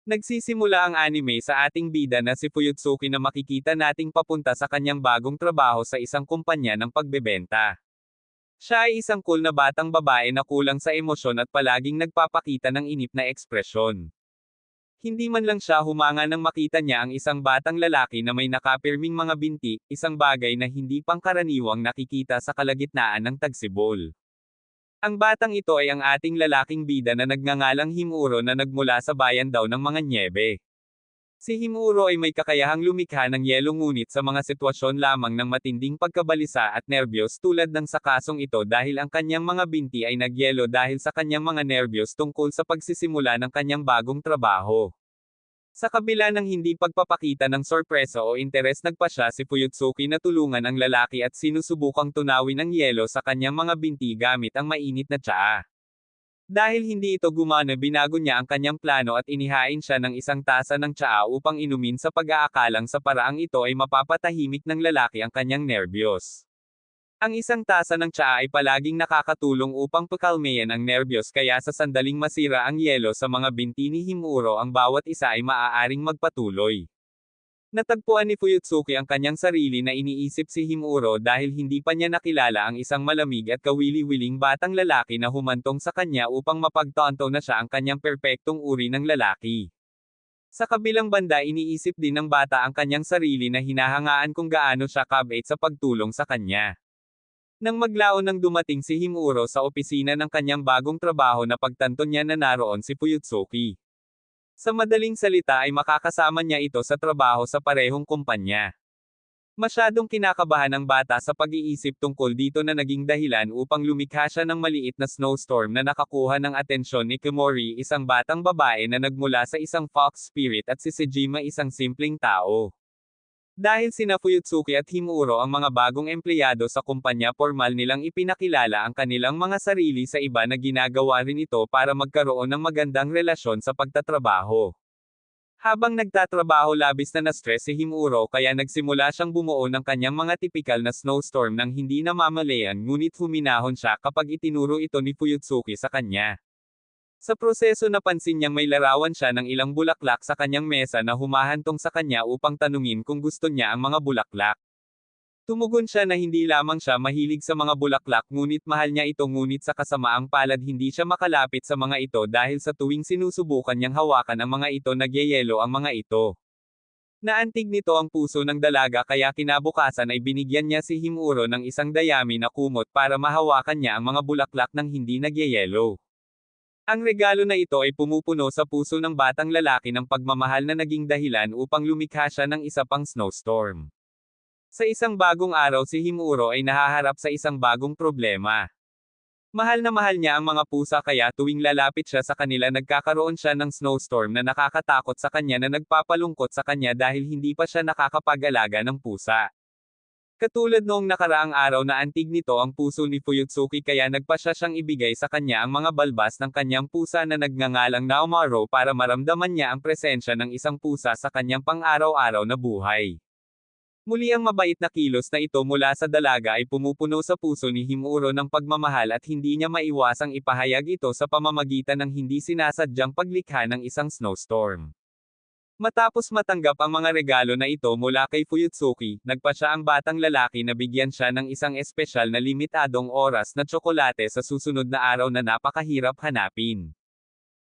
Nagsisimula ang anime sa ating bida na si Fuyutsuki na makikita nating papunta sa kanyang bagong trabaho sa isang kumpanya ng pagbebenta. Siya ay isang cool na batang babae na kulang sa emosyon at palaging nagpapakita ng inip na ekspresyon. Hindi man lang siya humanga nang makita niya ang isang batang lalaki na may nakapirming mga binti, isang bagay na hindi pangkaraniwang nakikita sa kalagitnaan ng tagsibol. Ang batang ito ay ang ating lalaking bida na nagngangalang Himuro na nagmula sa bayan daw ng mga nyebe. Si Himuro ay may kakayahang lumikha ng yelo ngunit sa mga sitwasyon lamang ng matinding pagkabalisa at nerbiyos tulad ng sa kasong ito dahil ang kanyang mga binti ay nagyelo dahil sa kanyang mga nerbiyos tungkol sa pagsisimula ng kanyang bagong trabaho. Sa kabila ng hindi pagpapakita ng sorpresa o interes nagpa siya si Fuyutsuki na tulungan ang lalaki at sinusubukang tunawin ang yelo sa kanyang mga binti gamit ang mainit na tsaa. Dahil hindi ito gumana binago niya ang kanyang plano at inihain siya ng isang tasa ng tsaa upang inumin sa pag-aakalang sa paraang ito ay mapapatahimik ng lalaki ang kanyang nerbiyos. Ang isang tasa ng tsaa ay palaging nakakatulong upang pakalmayan ang nerbiyos kaya sa sandaling masira ang yelo sa mga binti ni Himuro ang bawat isa ay maaaring magpatuloy. Natagpuan ni Fuyutsuki ang kanyang sarili na iniisip si Himuro dahil hindi pa niya nakilala ang isang malamig at kawili-wiling batang lalaki na humantong sa kanya upang mapagtanto na siya ang kanyang perpektong uri ng lalaki. Sa kabilang banda iniisip din ng bata ang kanyang sarili na hinahangaan kung gaano siya kabait sa pagtulong sa kanya. Nang maglaon nang dumating si Himuro sa opisina ng kanyang bagong trabaho na pagtanto niya na naroon si Fuyutsuki. Sa madaling salita ay makakasama niya ito sa trabaho sa parehong kumpanya. Masyadong kinakabahan ang bata sa pag-iisip tungkol dito na naging dahilan upang lumikha siya ng maliit na snowstorm na nakakuha ng atensyon ni Kimori, isang batang babae na nagmula sa isang fox spirit at si Sejima isang simpleng tao. Dahil sina Fuyutsuki at Himuro ang mga bagong empleyado sa kumpanya formal nilang ipinakilala ang kanilang mga sarili sa iba na ginagawa rin ito para magkaroon ng magandang relasyon sa pagtatrabaho. Habang nagtatrabaho labis na na-stress si Himuro kaya nagsimula siyang bumuo ng kanyang mga tipikal na snowstorm nang hindi namamalayan ngunit huminahon siya kapag itinuro ito ni Fuyutsuki sa kanya. Sa proseso napansin niyang may larawan siya ng ilang bulaklak sa kanyang mesa na humahantong sa kanya upang tanungin kung gusto niya ang mga bulaklak. Tumugon siya na hindi lamang siya mahilig sa mga bulaklak ngunit mahal niya ito ngunit sa kasamaang palad hindi siya makalapit sa mga ito dahil sa tuwing sinusubukan niyang hawakan ang mga ito nagyayelo ang mga ito. Naantig nito ang puso ng dalaga kaya kinabukasan ay binigyan niya si Himuro ng isang dayami na kumot para mahawakan niya ang mga bulaklak ng hindi nagyayelo. Ang regalo na ito ay pumupuno sa puso ng batang lalaki ng pagmamahal na naging dahilan upang lumikha siya ng isa pang snowstorm. Sa isang bagong araw si Himuro ay nahaharap sa isang bagong problema. Mahal na mahal niya ang mga pusa kaya tuwing lalapit siya sa kanila nagkakaroon siya ng snowstorm na nakakatakot sa kanya na nagpapalungkot sa kanya dahil hindi pa siya nakakapag-alaga ng pusa. Katulad noong nakaraang araw na antig nito ang puso ni Fuyutsuki kaya nagpa siya siyang ibigay sa kanya ang mga balbas ng kanyang pusa na nagngangalang Naomaro para maramdaman niya ang presensya ng isang pusa sa kanyang pang-araw-araw na buhay. Muli ang mabait na kilos na ito mula sa dalaga ay pumupuno sa puso ni Himuro ng pagmamahal at hindi niya maiwasang ipahayag ito sa pamamagitan ng hindi sinasadyang paglikha ng isang snowstorm. Matapos matanggap ang mga regalo na ito mula kay Fuyutsuki, nagpa siya ang batang lalaki na bigyan siya ng isang espesyal na limitadong oras na tsokolate sa susunod na araw na napakahirap hanapin.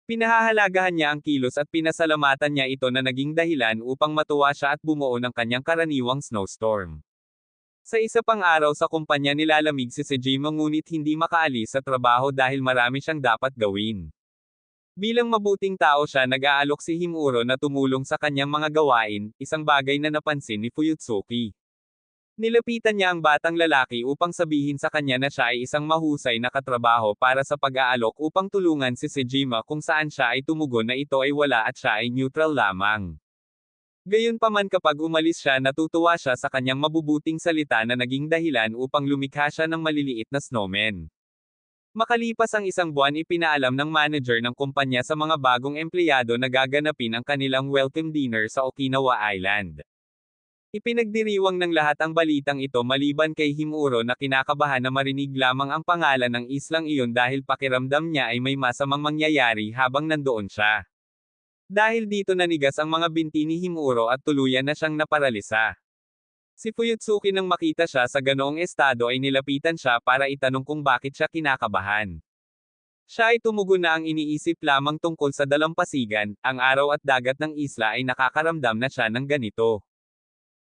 Pinahahalagahan niya ang kilos at pinasalamatan niya ito na naging dahilan upang matuwa siya at bumuo ng kanyang karaniwang snowstorm. Sa isa pang araw sa kumpanya nilalamig si Sejima ngunit hindi makaalis sa trabaho dahil marami siyang dapat gawin. Bilang mabuting tao siya nag-aalok si Himuro na tumulong sa kanyang mga gawain, isang bagay na napansin ni Fuyutsuki. Nilapitan niya ang batang lalaki upang sabihin sa kanya na siya ay isang mahusay na katrabaho para sa pag-aalok upang tulungan si Sejima kung saan siya ay tumugon na ito ay wala at siya ay neutral lamang. Gayunpaman kapag umalis siya natutuwa siya sa kanyang mabubuting salita na naging dahilan upang lumikha siya ng maliliit na snowmen. Makalipas ang isang buwan ipinaalam ng manager ng kumpanya sa mga bagong empleyado na gaganapin ang kanilang welcome dinner sa Okinawa Island. Ipinagdiriwang ng lahat ang balitang ito maliban kay Himuro na kinakabahan na marinig lamang ang pangalan ng islang iyon dahil pakiramdam niya ay may masamang mangyayari habang nandoon siya. Dahil dito nanigas ang mga binti ni Himuro at tuluyan na siyang naparalisa. Si Fuyutsuki nang makita siya sa ganoong estado ay nilapitan siya para itanong kung bakit siya kinakabahan. Siya ay tumugon na ang iniisip lamang tungkol sa dalampasigan, ang araw at dagat ng isla ay nakakaramdam na siya ng ganito.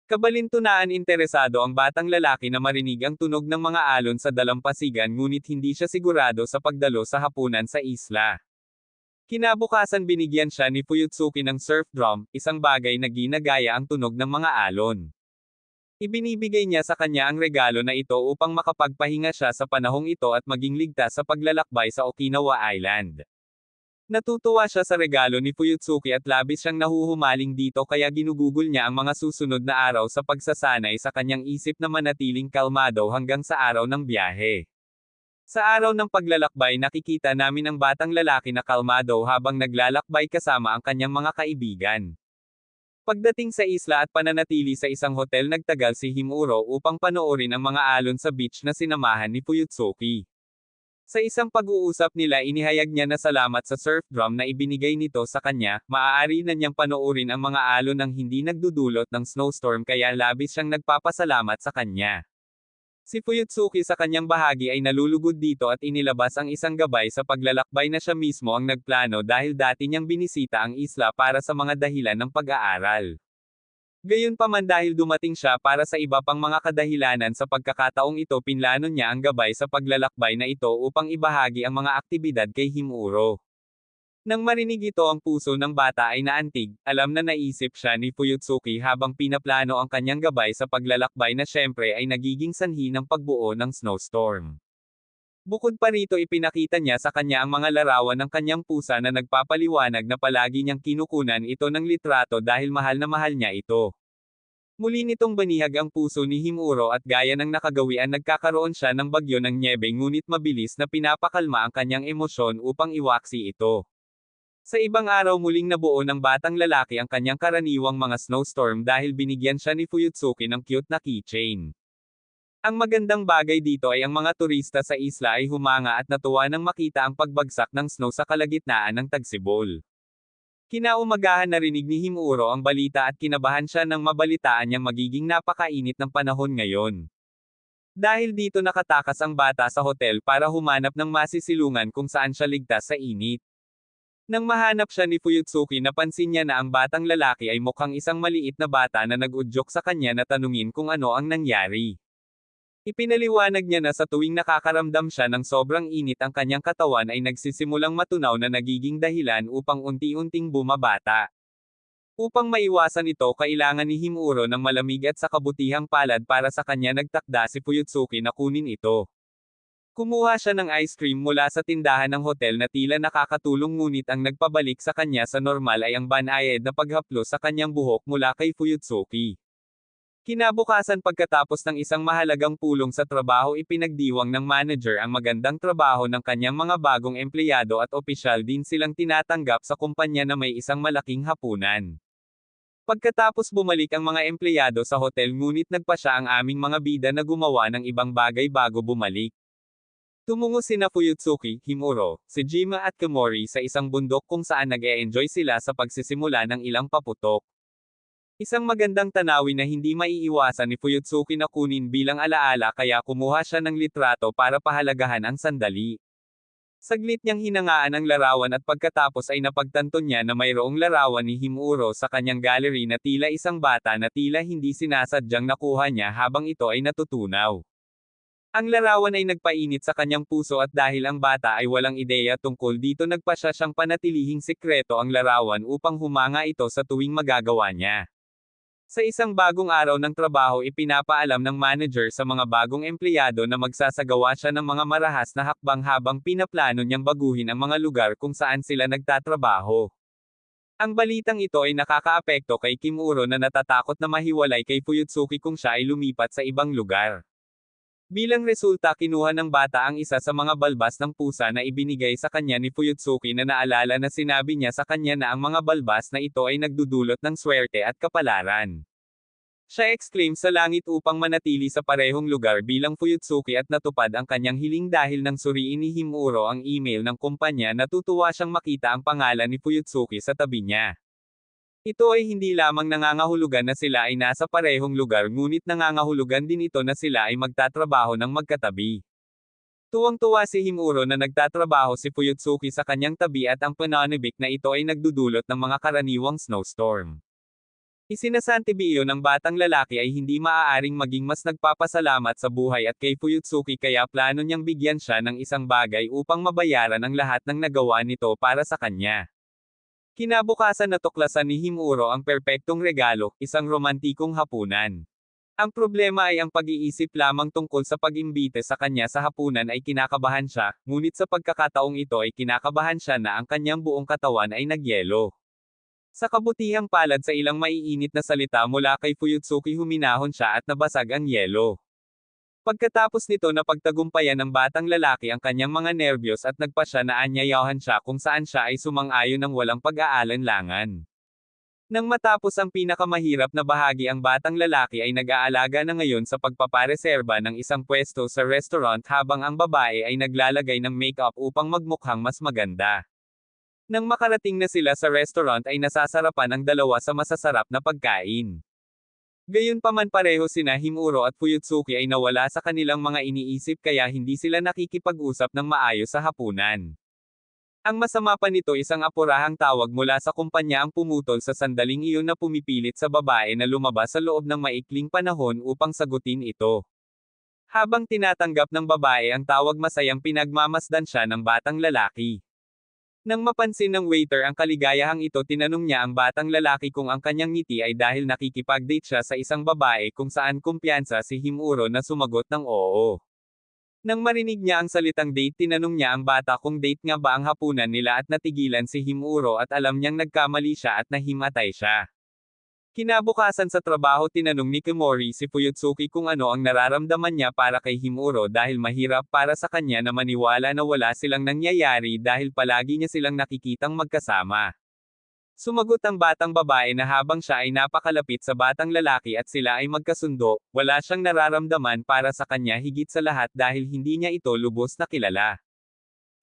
Kabalintunaan interesado ang batang lalaki na marinig ang tunog ng mga alon sa dalampasigan ngunit hindi siya sigurado sa pagdalo sa hapunan sa isla. Kinabukasan binigyan siya ni Fuyutsuki ng surf drum, isang bagay na ginagaya ang tunog ng mga alon. Ibinibigay niya sa kanya ang regalo na ito upang makapagpahinga siya sa panahong ito at maging ligtas sa paglalakbay sa Okinawa Island. Natutuwa siya sa regalo ni Fuyutsuki at labis siyang nahuhumaling dito kaya ginugugol niya ang mga susunod na araw sa pagsasanay sa kanyang isip na manatiling kalmado hanggang sa araw ng biyahe. Sa araw ng paglalakbay nakikita namin ang batang lalaki na kalmado habang naglalakbay kasama ang kanyang mga kaibigan. Pagdating sa isla at pananatili sa isang hotel nagtagal si Himuro upang panoorin ang mga alon sa beach na sinamahan ni Fuyutsuki. Sa isang pag-uusap nila inihayag niya na salamat sa surf drum na ibinigay nito sa kanya, maaari na niyang panoorin ang mga alon ng hindi nagdudulot ng snowstorm kaya labis siyang nagpapasalamat sa kanya. Si Fuyutsuki sa kanyang bahagi ay nalulugod dito at inilabas ang isang gabay sa paglalakbay na siya mismo ang nagplano dahil dati niyang binisita ang isla para sa mga dahilan ng pag-aaral. Gayunpaman dahil dumating siya para sa iba pang mga kadahilanan sa pagkakataong ito pinlano niya ang gabay sa paglalakbay na ito upang ibahagi ang mga aktibidad kay Himuro. Nang marinig ito ang puso ng bata ay naantig, alam na naisip siya ni Fuyutsuki habang pinaplano ang kanyang gabay sa paglalakbay na syempre ay nagiging sanhi ng pagbuo ng snowstorm. Bukod pa rito ipinakita niya sa kanya ang mga larawan ng kanyang pusa na nagpapaliwanag na palagi niyang kinukunan ito ng litrato dahil mahal na mahal niya ito. Muli nitong banihag ang puso ni Himuro at gaya ng nakagawian nagkakaroon siya ng bagyo ng nyebe ngunit mabilis na pinapakalma ang kanyang emosyon upang iwaksi ito. Sa ibang araw muling nabuo ng batang lalaki ang kanyang karaniwang mga snowstorm dahil binigyan siya ni Fuyutsuki ng cute na keychain. Ang magandang bagay dito ay ang mga turista sa isla ay humanga at natuwa nang makita ang pagbagsak ng snow sa kalagitnaan ng Tagsibol. Kinaumagahan narinig ni Himuro ang balita at kinabahan siya nang mabalitaan niyang magiging napakainit ng panahon ngayon. Dahil dito nakatakas ang bata sa hotel para humanap ng masisilungan kung saan siya ligtas sa init. Nang mahanap siya ni Fuyutsuki napansin niya na ang batang lalaki ay mukhang isang maliit na bata na nag-udyok sa kanya na tanungin kung ano ang nangyari. Ipinaliwanag niya na sa tuwing nakakaramdam siya ng sobrang init ang kanyang katawan ay nagsisimulang matunaw na nagiging dahilan upang unti-unting bumabata. Upang maiwasan ito kailangan ni Himuro ng malamig at sa kabutihang palad para sa kanya nagtakda si Fuyutsuki na kunin ito. Kumuha siya ng ice cream mula sa tindahan ng hotel na tila nakakatulong ngunit ang nagpabalik sa kanya sa normal ay ang banayad na paghaplos sa kanyang buhok mula kay Fuyutsuki. Kinabukasan pagkatapos ng isang mahalagang pulong sa trabaho ipinagdiwang ng manager ang magandang trabaho ng kanyang mga bagong empleyado at opisyal din silang tinatanggap sa kumpanya na may isang malaking hapunan. Pagkatapos bumalik ang mga empleyado sa hotel ngunit nagpa siya ang aming mga bida na gumawa ng ibang bagay bago bumalik. Tumungo sina Fuyutsuki, Himuro, si Jima at Komori sa isang bundok kung saan nag-e-enjoy sila sa pagsisimula ng ilang paputok. Isang magandang tanawin na hindi maiiwasan ni Fuyutsuki na kunin bilang alaala kaya kumuha siya ng litrato para pahalagahan ang sandali. Saglit niyang hinangaan ang larawan at pagkatapos ay napagtanto niya na mayroong larawan ni Himuro sa kanyang gallery na tila isang bata na tila hindi sinasadyang nakuha niya habang ito ay natutunaw. Ang larawan ay nagpainit sa kanyang puso at dahil ang bata ay walang ideya tungkol dito nagpa siya siyang panatilihing sikreto ang larawan upang humanga ito sa tuwing magagawa niya. Sa isang bagong araw ng trabaho ipinapaalam ng manager sa mga bagong empleyado na magsasagawa siya ng mga marahas na hakbang habang pinaplano niyang baguhin ang mga lugar kung saan sila nagtatrabaho. Ang balitang ito ay nakakaapekto kay Himuro na natatakot na mahiwalay kay Fuyutsuki kung siya ay lumipat sa ibang lugar. Bilang resulta kinuha ng bata ang isa sa mga balbas ng pusa na ibinigay sa kanya ni Fuyutsuki na naalala na sinabi niya sa kanya na ang mga balbas na ito ay nagdudulot ng swerte at kapalaran. Siya exclaim sa langit upang manatili sa parehong lugar bilang Fuyutsuki at natupad ang kanyang hiling dahil nang suriin ni Himuro ang email ng kumpanya natutuwa siyang makita ang pangalan ni Fuyutsuki sa tabi niya. Ito ay hindi lamang nangangahulugan na sila ay nasa parehong lugar ngunit nangangahulugan din ito na sila ay magtatrabaho ng magkatabi. Tuwang-tuwa si Himuro na nagtatrabaho si Fuyutsuki sa kanyang tabi at ang pananibik na ito ay nagdudulot ng mga karaniwang snowstorm. Isinasantibiyo ng batang lalaki ay hindi maaaring maging mas nagpapasalamat sa buhay at kay Fuyutsuki kaya plano niyang bigyan siya ng isang bagay upang mabayaran ang lahat ng nagawa nito para sa kanya. Kinabukasan natuklasan ni Himuro ang perpektong regalo, isang romantikong hapunan. Ang problema ay ang pag-iisip lamang tungkol sa pag-imbite sa kanya sa hapunan ay kinakabahan siya, ngunit sa pagkakataong ito ay kinakabahan siya na ang kanyang buong katawan ay nagyelo. Sa kabutihang palad sa ilang maiinit na salita mula kay Fuyutsuki huminahon siya at nabasag ang yelo. Pagkatapos nito napagtagumpayan ng batang lalaki ang kanyang mga nerbiyos at nagpa siya na anyayahan siya kung saan siya ay sumang-ayon ng walang pag-aalinlangan. Nang matapos ang pinakamahirap na bahagi ang batang lalaki ay nag-aalaga na ngayon sa pagpapareserba ng isang pwesto sa restaurant habang ang babae ay naglalagay ng makeup upang magmukhang mas maganda. Nang makarating na sila sa restaurant ay nasasarapan ang dalawa sa masasarap na pagkain. Gayunpaman pareho sina Himuro at Fuyutsuki ay nawala sa kanilang mga iniisip kaya hindi sila nakikipag-usap ng maayos sa hapunan. Ang masama pa nito isang apurahang tawag mula sa kumpanya ang pumutol sa sandaling iyon na pumipilit sa babae na lumabas sa loob ng maikling panahon upang sagutin ito. Habang tinatanggap ng babae ang tawag masayang pinagmamasdan siya ng batang lalaki. Nang mapansin ng waiter ang kaligayahang ito tinanong niya ang batang lalaki kung ang kanyang ngiti ay dahil nakikipag-date siya sa isang babae kung saan kumpiyansa si Himuro na sumagot ng oo. Nang marinig niya ang salitang date tinanong niya ang bata kung date nga ba ang hapunan nila at natigilan si Himuro at alam niyang nagkamali siya at nahimatay siya. Kinabukasan sa trabaho tinanong ni Kimori si Fuyutsuki kung ano ang nararamdaman niya para kay Himuro dahil mahirap para sa kanya na maniwala na wala silang nangyayari dahil palagi niya silang nakikitang magkasama. Sumagot ang batang babae na habang siya ay napakalapit sa batang lalaki at sila ay magkasundo, wala siyang nararamdaman para sa kanya higit sa lahat dahil hindi niya ito lubos na kilala.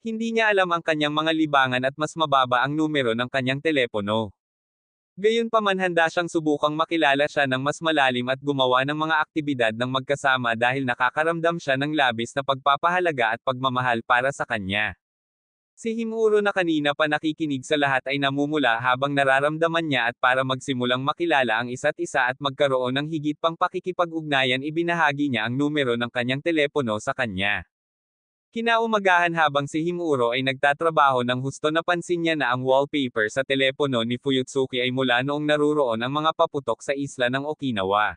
Hindi niya alam ang kanyang mga libangan at mas mababa ang numero ng kanyang telepono. Gayunpaman handa siyang subukang makilala siya ng mas malalim at gumawa ng mga aktibidad ng magkasama dahil nakakaramdam siya ng labis na pagpapahalaga at pagmamahal para sa kanya. Si Himuro na kanina pa nakikinig sa lahat ay namumula habang nararamdaman niya at para magsimulang makilala ang isa't isa at magkaroon ng higit pang pakikipag-ugnayan ibinahagi niya ang numero ng kanyang telepono sa kanya. Kinaumagahan habang si Himuro ay nagtatrabaho nang husto napansin niya na ang wallpaper sa telepono ni Fuyutsuki ay mula noong naruroon ang mga paputok sa isla ng Okinawa.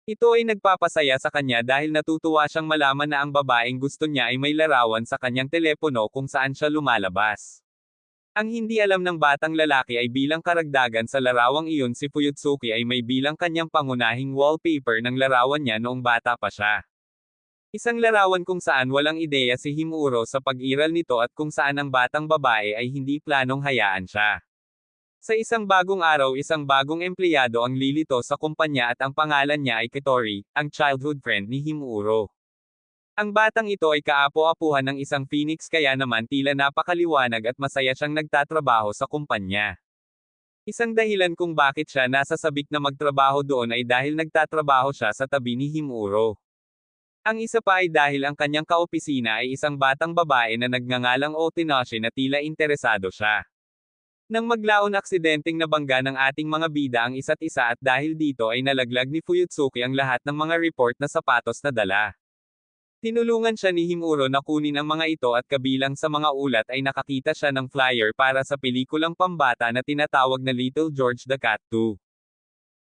Ito ay nagpapasaya sa kanya dahil natutuwa siyang malaman na ang babaeng gusto niya ay may larawan sa kanyang telepono kung saan siya lumalabas. Ang hindi alam ng batang lalaki ay bilang karagdagan sa larawang iyon si Fuyutsuki ay may bilang kanyang pangunahing wallpaper ng larawan niya noong bata pa siya. Isang larawan kung saan walang ideya si Himuro sa pag-iral nito at kung saan ang batang babae ay hindi planong hayaan siya. Sa isang bagong araw isang bagong empleyado ang lilito sa kumpanya at ang pangalan niya ay Kitori, ang childhood friend ni Himuro. Ang batang ito ay kaapo-apuhan ng isang phoenix kaya naman tila napakaliwanag at masaya siyang nagtatrabaho sa kumpanya. Isang dahilan kung bakit siya nasa sabik na magtrabaho doon ay dahil nagtatrabaho siya sa tabi ni Himuro. Ang isa pa ay dahil ang kanyang kaopisina ay isang batang babae na nagngangalang Otinoshi na tila interesado siya. Nang maglaon aksidenteng nabangga ng ating mga bida ang isa't isa at dahil dito ay nalaglag ni Fuyutsuki ang lahat ng mga report na sapatos na dala. Tinulungan siya ni Himuro na kunin ang mga ito at kabilang sa mga ulat ay nakakita siya ng flyer para sa pelikulang pambata na tinatawag na Little George the Cat 2.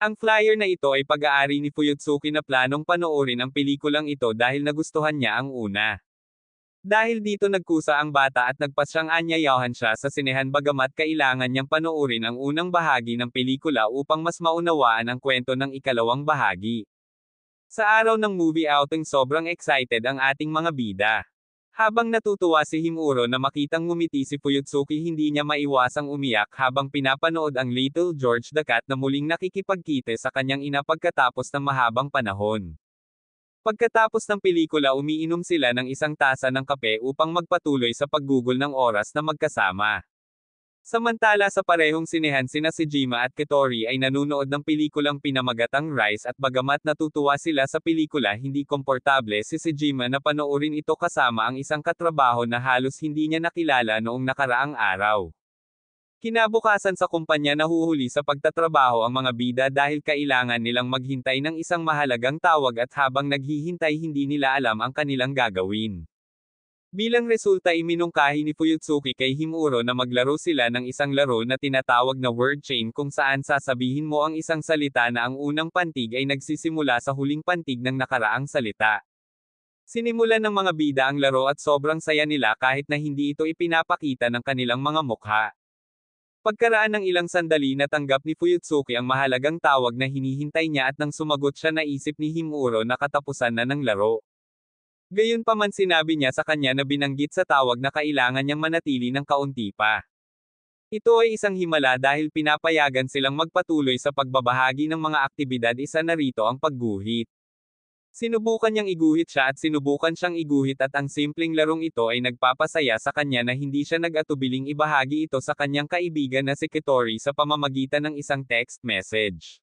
Ang flyer na ito ay pag-aari ni Fuyutsuki na planong panoorin ang pelikulang ito dahil nagustuhan niya ang una. Dahil dito nagkusa ang bata at nagpasyang anyayahan siya sa sinehan bagamat kailangan niyang panoorin ang unang bahagi ng pelikula upang mas maunawaan ang kwento ng ikalawang bahagi. Sa araw ng movie outing sobrang excited ang ating mga bida. Habang natutuwa si Himuro na makitang ngumiti si Fuyutsuki, hindi niya maiwasang umiyak habang pinapanood ang Little George the Cat na muling nakikipagkite sa kanyang ina pagkatapos ng mahabang panahon. Pagkatapos ng pelikula, umiinom sila ng isang tasa ng kape upang magpatuloy sa paggugol ng oras na magkasama. Samantala sa parehong sinehan, sina Sejima at Kitori ay nanunood ng pelikulang pinamagatang Rise, at bagamat natutuwa sila sa pelikula, hindi komportable si Sejima na panoorin ito kasama ang isang katrabaho na halos hindi niya nakilala noong nakaraang araw. Kinabukasan, sa kumpanya nahuhuli sa pagtatrabaho ang mga bida dahil kailangan nilang maghintay ng isang mahalagang tawag, at habang naghihintay hindi nila alam ang kanilang gagawin. Bilang resulta, iminungkahi ni Fuyutsuki kay Himuro na maglaro sila ng isang laro na tinatawag na word chain, kung saan sasabihin mo ang isang salita na ang unang pantig ay nagsisimula sa huling pantig ng nakaraang salita. Sinimulan ng mga bida ang laro at sobrang saya nila kahit na hindi ito ipinapakita ng kanilang mga mukha. Pagkaraan ng ilang sandali, natanggap ni Fuyutsuki ang mahalagang tawag na hinihintay niya, at nang sumagot siya, naisip ni Himuro na katapusan na ng laro. Gayunpaman, sinabi niya sa kanya na binanggit sa tawag na kailangan niyang manatili ng kaunti pa. Ito ay isang himala dahil pinapayagan silang magpatuloy sa pagbabahagi ng mga aktibidad, isa na rito ang pagguhit. Sinubukan niyang iguhit siya at sinubukan siyang iguhit, at ang simpleng larong ito ay nagpapasaya sa kanya na hindi siya nag-atubiling ibahagi ito sa kanyang kaibigan na si Kitori sa pamamagitan ng isang text message.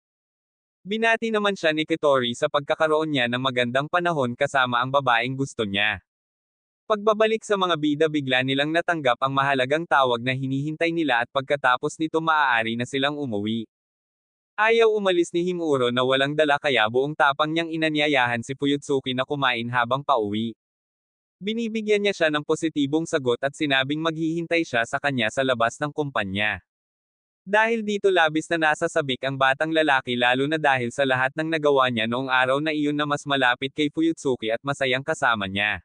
Binati naman siya ni Kitori sa pagkakaroon niya ng magandang panahon kasama ang babaeng gusto niya. Pagbabalik sa mga bida, bigla nilang natanggap ang mahalagang tawag na hinihintay nila, at pagkatapos nito maaari na silang umuwi. Ayaw umalis ni Himuro na walang dala, kaya buong tapang niyang inanyayahan si Fuyutsuki na kumain habang pauwi. Binibigyan niya siya ng positibong sagot at sinabing maghihintay siya sa kanya sa labas ng kumpanya. Dahil dito, labis na nasasabik ang batang lalaki, lalo na dahil sa lahat ng nagawa niya noong araw na iyon na mas malapit kay Fuyutsuki at masayang kasama niya.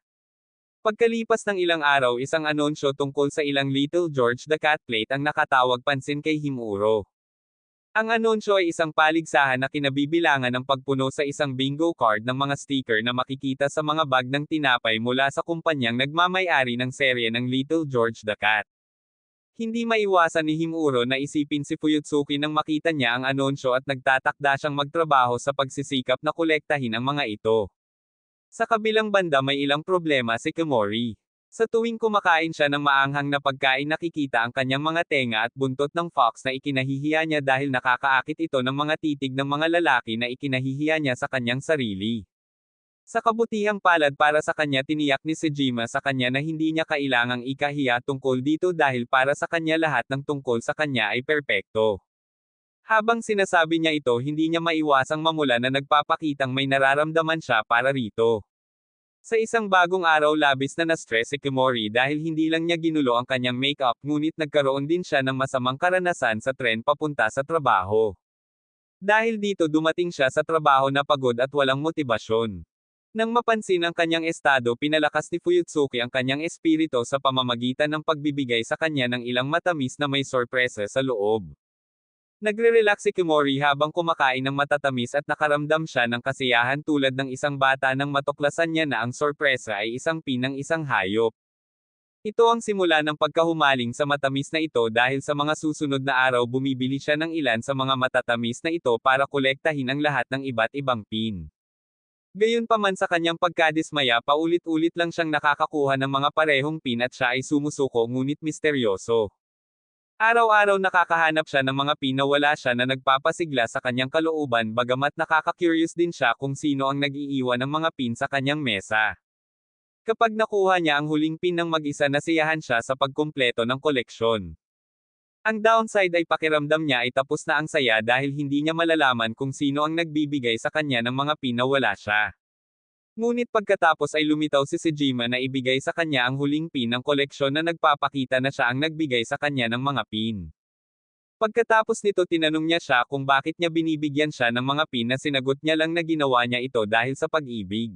Pagkalipas ng ilang araw, isang anunsyo tungkol sa ilang Little George the Cat plate ang nakatawag pansin kay Himuro. Ang anunsyo ay isang paligsahan na kinabibilangan ng pagpuno sa isang bingo card ng mga sticker na makikita sa mga bag ng tinapay mula sa kumpanyang nagmamay-ari ng serye ng Little George the Cat. Hindi maiwasan ni Himuro na isipin si Fuyutsuki nang makita niya ang anunsyo, at nagtatakda siyang magtrabaho sa pagsisikap na kolektahin ang mga ito. Sa kabilang banda, may ilang problema si Kimori. Sa tuwing kumakain siya ng maanghang na pagkain, nakikita ang kanyang mga tenga at buntot ng fox na ikinahihiya niya dahil nakakaakit ito ng mga titig ng mga lalaki na ikinahihiya niya sa kanyang sarili. Sa kabutihang palad para sa kanya, tiniyak ni Sejima sa kanya na hindi niya kailangang ikahiya tungkol dito dahil para sa kanya lahat ng tungkol sa kanya ay perpekto. Habang sinasabi niya ito, hindi niya maiwasang mamula na nagpapakitang may nararamdaman siya para rito. Sa isang bagong araw, labis na na-stress si Kimori dahil hindi lang niya ginulo ang kanyang makeup, ngunit nagkaroon din siya ng masamang karanasan sa tren papunta sa trabaho. Dahil dito, dumating siya sa trabaho na pagod at walang motibasyon. Nang mapansin ang kanyang estado, pinalakas ni Fuyutsuki ang kanyang espiritu sa pamamagitan ng pagbibigay sa kanya ng ilang matamis na may sorpresa sa loob. Nagre-relax si Kimori habang kumakain ng matatamis, at nakaramdam siya ng kasiyahan tulad ng isang bata nang matuklasan niya na ang sorpresa ay isang pinang isang hayop. Ito ang simula ng pagkahumaling sa matamis na ito dahil sa mga susunod na araw bumibili siya ng ilan sa mga matatamis na ito para kolektahin ang lahat ng iba't ibang pin. Gayunpaman, sa kanyang pagkadismaya, paulit-ulit lang siyang nakakakuha ng mga parehong pin at siya ay sumusuko ngunit misteryoso. Araw-araw nakakahanap siya ng mga pin na wala siya na nagpapasigla sa kanyang kalooban, bagamat nakaka-curious din siya kung sino ang nag-iiwan ng mga pin sa kanyang mesa. Kapag nakuha niya ang huling pin ng mag-isa, nasiyahan siya sa pagkumpleto ng koleksyon. Ang downside ay pakiramdam niya ay tapos na ang saya dahil hindi niya malalaman kung sino ang nagbibigay sa kanya ng mga pin na wala siya. Ngunit pagkatapos ay lumitaw si Sejima na ibigay sa kanya ang huling pin ng koleksyon na nagpapakita na siya ang nagbigay sa kanya ng mga pin. Pagkatapos nito, tinanong niya siya kung bakit niya binibigyan siya ng mga pin na sinagot niya lang na ginawa niya ito dahil sa pag-ibig.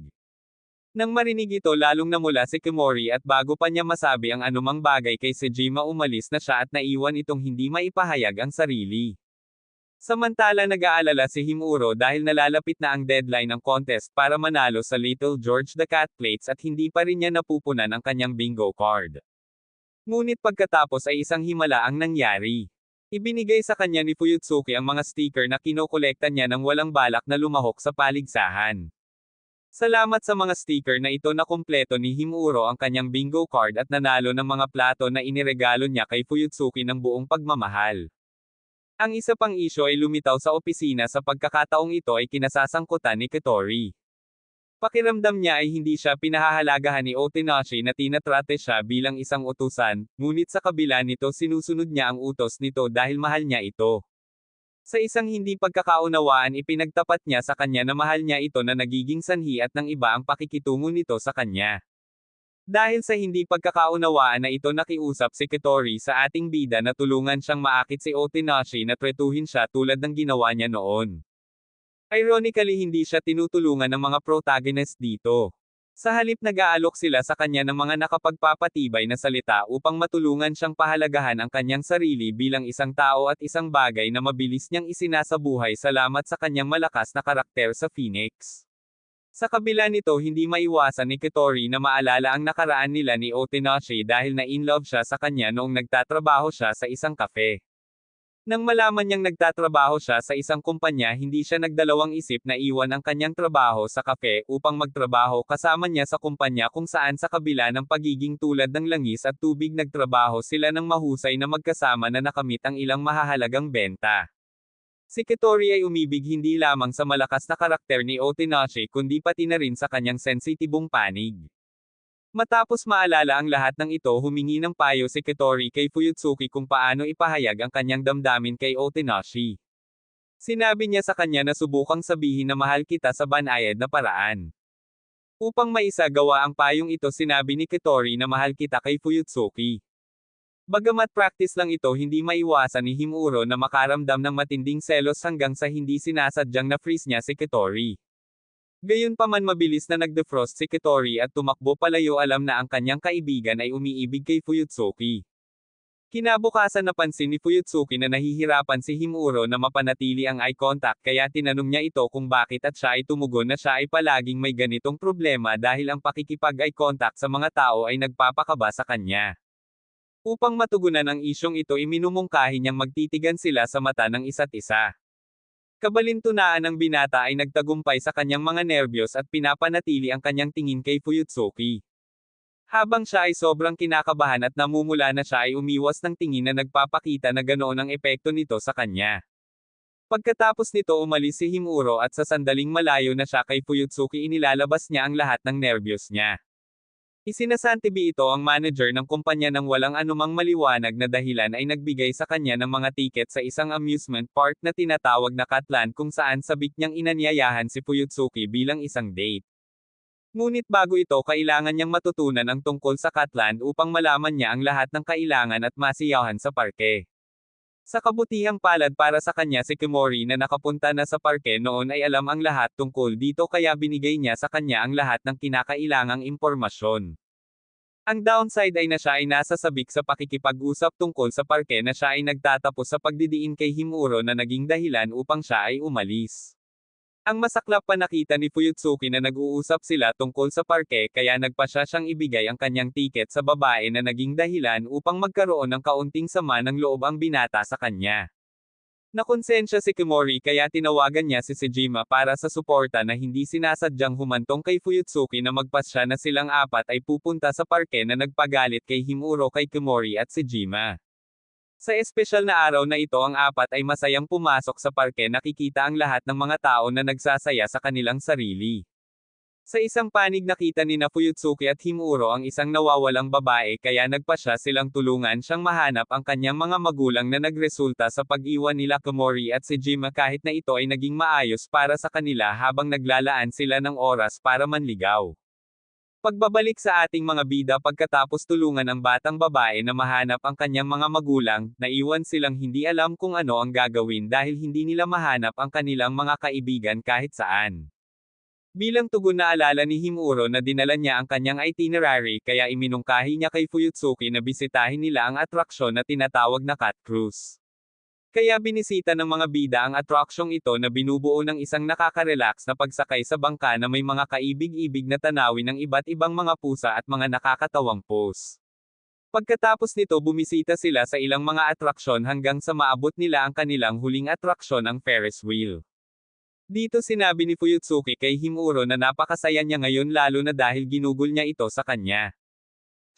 Nang marinig ito, lalong namula si Kimori at bago pa niya masabi ang anumang bagay kay Sejima, umalis na siya at naiwan itong hindi maipahayag ang sarili. Samantala nag-aalala si Himuro dahil nalalapit na ang deadline ng contest para manalo sa Little George the Cat Plates at hindi pa rin niya napupunan ang kanyang bingo card. Ngunit pagkatapos ay isang himala ang nangyari. Ibinigay sa kanya ni Fuyutsuki ang mga sticker na kinokolekta niya nang walang balak na lumahok sa paligsahan. Salamat sa mga sticker na ito na kumpleto ni Himuro ang kanyang bingo card at nanalo ng mga plato na iniregalo niya kay Fuyutsuki ng buong pagmamahal. Ang isa pang isyo ay lumitaw sa opisina sa pagkakataong ito ay kinasasangkutan ni Kitori. Pakiramdam niya ay hindi siya pinahahalagahan ni Otenashi na tinatrate siya bilang isang utusan, ngunit sa kabila nito sinusunod niya ang utos nito dahil mahal niya ito. Sa isang hindi pagkakaunawaan ipinagtapat niya sa kanya na mahal niya ito na nagiging sanhi at ng iba ang pakikitungo nito sa kanya. Dahil sa hindi pagkakaunawaan na ito nakiusap si Kitori sa ating bida na tulungan siyang maakit si Otenashi na tretuhin siya tulad ng ginawa niya noon. Ironically hindi siya tinutulungan ng mga protagonist dito. Sa halip nag-aalok sila sa kanya ng mga nakapagpapatibay na salita upang matulungan siyang pahalagahan ang kanyang sarili bilang isang tao at isang bagay na mabilis niyang isinasabuhay salamat sa kanyang malakas na karakter sa Phoenix. Sa kabila nito hindi maiwasan ni Kitori na maalala ang nakaraan nila ni Otenashi dahil na-inlove siya sa kanya noong nagtatrabaho siya sa isang cafe. Nang malaman niyang nagtatrabaho siya sa isang kumpanya hindi siya nagdalawang isip na iwan ang kanyang trabaho sa cafe upang magtrabaho kasama niya sa kumpanya kung saan sa kabila ng pagiging tulad ng langis at tubig nagtrabaho sila ng mahusay na magkasama na nakamit ang ilang mahahalagang benta. Si Kitori ay umibig hindi lamang sa malakas na karakter ni Otenashi kundi pati na rin sa kanyang sensitibong panig. Matapos maalala ang lahat ng ito humingi ng payo si Kitori kay Fuyutsuki kung paano ipahayag ang kanyang damdamin kay Otenashi. Sinabi niya sa kanya na subukang sabihin na mahal kita sa banayad na paraan. Upang maisagawa ang payong ito sinabi ni Kitori na mahal kita kay Fuyutsuki. Bagamat practice lang ito hindi maiwasan ni Himuro na makaramdam ng matinding selos hanggang sa hindi sinasadyang na-freeze niya si Kitori. Gayunpaman mabilis na nag-defrost si Kitori at tumakbo palayo alam na ang kanyang kaibigan ay umiibig kay Fuyutsuki. Kinabukasan napansin ni Fuyutsuki na nahihirapan si Himuro na mapanatili ang eye contact kaya tinanong niya ito kung bakit at siya ay tumugon na siya ay palaging may ganitong problema dahil ang pakikipag-eye contact sa mga tao ay nagpapakaba sa kanya. Upang matugunan ang isyong ito iminumungkahi niyang magtitigan sila sa mata ng isa't isa. Kabalintunaan ng binata ay nagtagumpay sa kanyang mga nerbiyos at pinapanatili ang kanyang tingin kay Fuyutsuki. Habang siya ay sobrang kinakabahan at namumula na siya ay umiwas ng tingin na nagpapakita na ganoon ang epekto nito sa kanya. Pagkatapos nito umalis si Himuro at sa sandaling malayo na siya kay Fuyutsuki inilalabas niya ang lahat ng nerbiyos niya. Isinasantabi ito ang manager ng kumpanya ng walang anumang maliwanag na dahilan ay nagbigay sa kanya ng mga tiket sa isang amusement park na tinatawag na Catland kung saan sabik niyang inanyayahan si Fuyutsuki bilang isang date. Ngunit bago ito kailangan niyang matutunan ang tungkol sa Catland upang malaman niya ang lahat ng kailangan at masiyahan sa parke. Sa kabutihang palad para sa kanya si Kimori na nakapunta na sa parke noon ay alam ang lahat tungkol dito kaya binigay niya sa kanya ang lahat ng kinakailangang impormasyon. Ang downside ay na siya ay nasa sabik sa pakikipag-usap tungkol sa parke na siya ay nagtatapos sa pagdidiin kay Himuro na naging dahilan upang siya ay umalis. Ang masaklap pa nakita ni Fuyutsuki na nag-uusap sila tungkol sa parke kaya nagpasya siyang ibigay ang kanyang tiket sa babae na naging dahilan upang magkaroon ng kaunting sama ng loob ang binata sa kanya. Nakonsensya si Kimori kaya tinawagan niya si Sejima para sa suporta na hindi sinasadyang humantong kay Fuyutsuki na magpasya na silang apat ay pupunta sa parke na nagpagalit kay Himuro kay Kimori at Sejima. Sa espesyal na araw na ito ang apat ay masayang pumasok sa parke nakikita ang lahat ng mga tao na nagsasaya sa kanilang sarili. Sa isang panig nakita ni Fuyutsuki at Himuro ang isang nawawalang babae kaya nagpasya silang tulungan siyang mahanap ang kanyang mga magulang na nagresulta sa pag-iwan nila Kimori at Sejima kahit na ito ay naging maayos para sa kanila habang naglalaan sila ng oras para manligaw. Pagbabalik sa ating mga bida pagkatapos tulungan ang batang babae na mahanap ang kanyang mga magulang, naiwan silang hindi alam kung ano ang gagawin dahil hindi nila mahanap ang kanilang mga kaibigan kahit saan. Bilang tugon na alala ni Himuro na dinala niya ang kanyang itinerary kaya iminungkahi niya kay Fuyutsuki na bisitahin nila ang atraksyon na tinatawag na Cat Cruise. Kaya binisita ng mga bida ang atraksyong ito na binubuo ng isang nakaka-relax na pagsakay sa bangka na may mga kaibig-ibig na tanawin ng iba't ibang mga pusa at mga nakakatawang pose. Pagkatapos nito bumisita sila sa ilang mga atraksyon hanggang sa maabot nila ang kanilang huling atraksyon, ang Ferris wheel. Dito sinabi ni Fuyutsuki kay Himuro na napakasaya niya ngayon lalo na dahil ginugol niya ito sa kanya.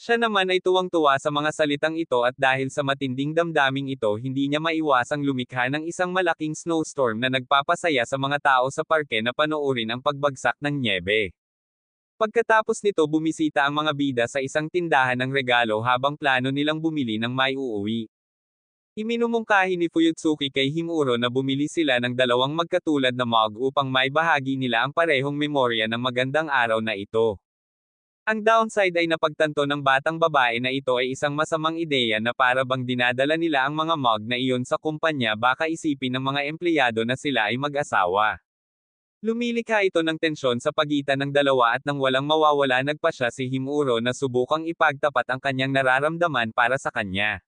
Siya naman ay tuwang-tuwa sa mga salitang ito at dahil sa matinding damdaming ito hindi niya maiwasang lumikha ng isang malaking snowstorm na nagpapasaya sa mga tao sa parke na panoorin ang pagbagsak ng nyebe. Pagkatapos nito bumisita ang mga bida sa isang tindahan ng regalo habang plano nilang bumili ng maiuuwi. Iminumungkahi ni Fuyutsuki kay Himuro na bumili sila ng dalawang magkatulad na mug upang maibahagi nila ang parehong memorya ng magandang araw na ito. Ang downside ay napagtanto ng batang babae na ito ay isang masamang ideya na para bang dinadala nila ang mga mug na iyon sa kumpanya, baka isipin ng mga empleyado na sila ay mag-asawa. Lumilikha ito ng tensyon sa pagitan ng dalawa at nang walang mawawala nagpa siya si Himuro na subukang ipagtapat ang kanyang nararamdaman para sa kanya.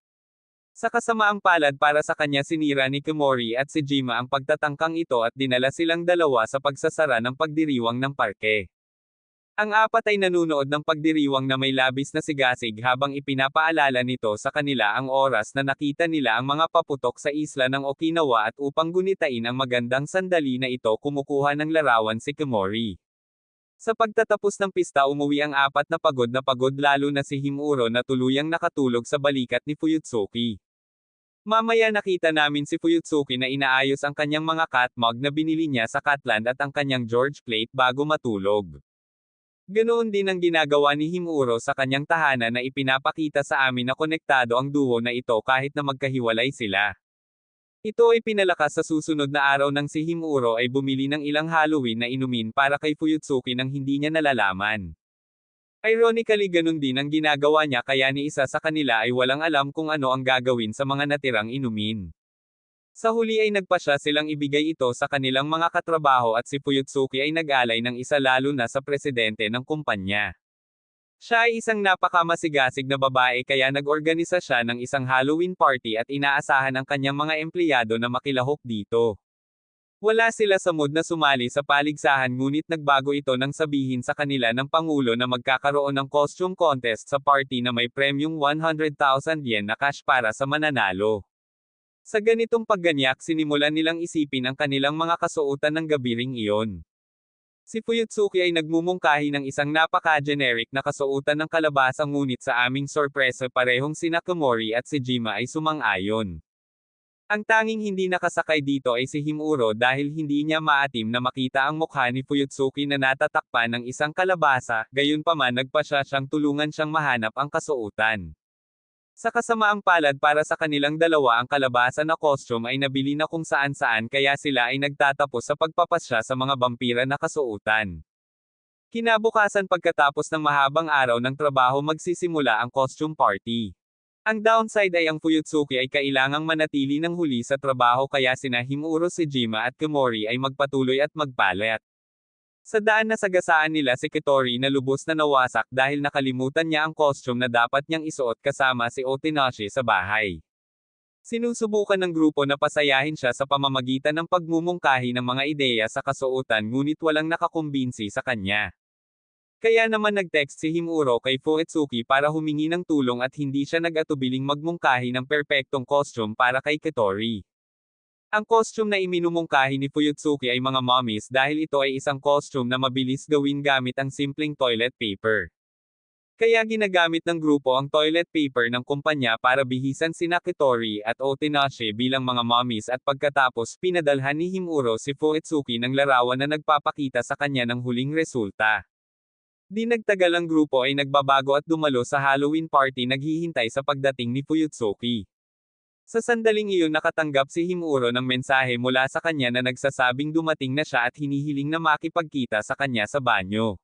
Sa kasamaang palad para sa kanya sinira ni Komori at si Jima ang pagtatangkang ito at dinala silang dalawa sa pagsasara ng pagdiriwang ng parke. Ang apat ay nanunood ng pagdiriwang na may labis na sigasig habang ipinapaalala nito sa kanila ang oras na nakita nila ang mga paputok sa isla ng Okinawa at upang gunitain ang magandang sandali na ito kumukuha ng larawan si Komori. Sa pagtatapos ng pista umuwi ang apat na pagod lalo na si Himuro na tuluyang nakatulog sa balikat ni Fuyutsuki. Mamaya nakita namin si Fuyutsuki na inaayos ang kanyang mga cat mug na binili niya sa Catland at ang kanyang George plate bago matulog. Ganoon din ang ginagawa ni Himuro sa kanyang tahanan na ipinapakita sa amin na konektado ang duo na ito kahit na magkahiwalay sila. Ito ay pinalakas sa susunod na araw nang si Himuro ay bumili ng ilang Halloween na inumin para kay Fuyutsuki nang hindi niya nalalaman. Ironically ganun din ang ginagawa niya kaya ni isa sa kanila ay walang alam kung ano ang gagawin sa mga natirang inumin. Sa huli ay nagpasya silang ibigay ito sa kanilang mga katrabaho at si Fuyutsuki ay nag-alay ng isa lalo na sa presidente ng kumpanya. Siya ay isang napakamasigasig na babae kaya nag-organisa siya ng isang Halloween party at inaasahan ang kanyang mga empleyado na makilahok dito. Wala sila sa mood na sumali sa paligsahan ngunit nagbago ito nang sabihin sa kanila ng Pangulo na magkakaroon ng costume contest sa party na may premyong 100,000 yen na cash para sa mananalo. Sa ganitong pagganyak sinimulan nilang isipin ang kanilang mga kasuotan ng gabiring iyon. Si Fuyutsuki ay nagmumungkahi ng isang napaka-generic na kasuotan ng kalabasa ngunit sa aming sorpresa parehong sina Komori at si Jima ay sumang-ayon. Ang tanging hindi nakasakay dito ay si Himuro dahil hindi niya maatim na makita ang mukha ni Fuyutsuki na natatakpan ng isang kalabasa, gayunpaman nagpa siya siyang tulungan siyang mahanap ang kasuotan. Sa kasamaang palad para sa kanilang dalawa ang kalabasa na costume ay nabili na kung saan-saan kaya sila ay nagtatapos sa pagpapasya sa mga vampira na kasuotan. Kinabukasan pagkatapos ng mahabang araw ng trabaho magsisimula ang costume party. Ang downside ay ang Fuyutsuki ay kailangang manatili ng huli sa trabaho kaya sina Himuro, si Jima at Komori ay magpatuloy at magpalayat. Sa daan na sagasaan nila si Kitori na lubos na nawasak dahil nakalimutan niya ang costume na dapat niyang isuot kasama si Otinashi sa bahay. Sinusubukan ng grupo na pasayahin siya sa pamamagitan ng pagmumungkahi ng mga ideya sa kasuotan ngunit walang nakakumbinsi sa kanya. Kaya naman nag-text si Himuro kay Fuyutsuki para humingi ng tulong at hindi siya nag-atubiling magmungkahi ng perpektong costume para kay Kitori. Ang costume na iminumungkahi ni Fuyutsuki ay mga mummies dahil ito ay isang costume na mabilis gawin gamit ang simpleng toilet paper. Kaya ginagamit ng grupo ang toilet paper ng kumpanya para bihisan sina Kitori at Otinashi bilang mga mummies at pagkatapos pinadalhan ni Himuro si Fuyutsuki ng larawan na nagpapakita sa kanya ng huling resulta. Di nagtagal ang grupo ay nagbabago at dumalo sa Halloween party naghihintay sa pagdating ni Fuyutsuki. Sa sandaling iyon nakatanggap si Himuro ng mensahe mula sa kanya na nagsasabing dumating na siya at hinihiling na makipagkita sa kanya sa banyo.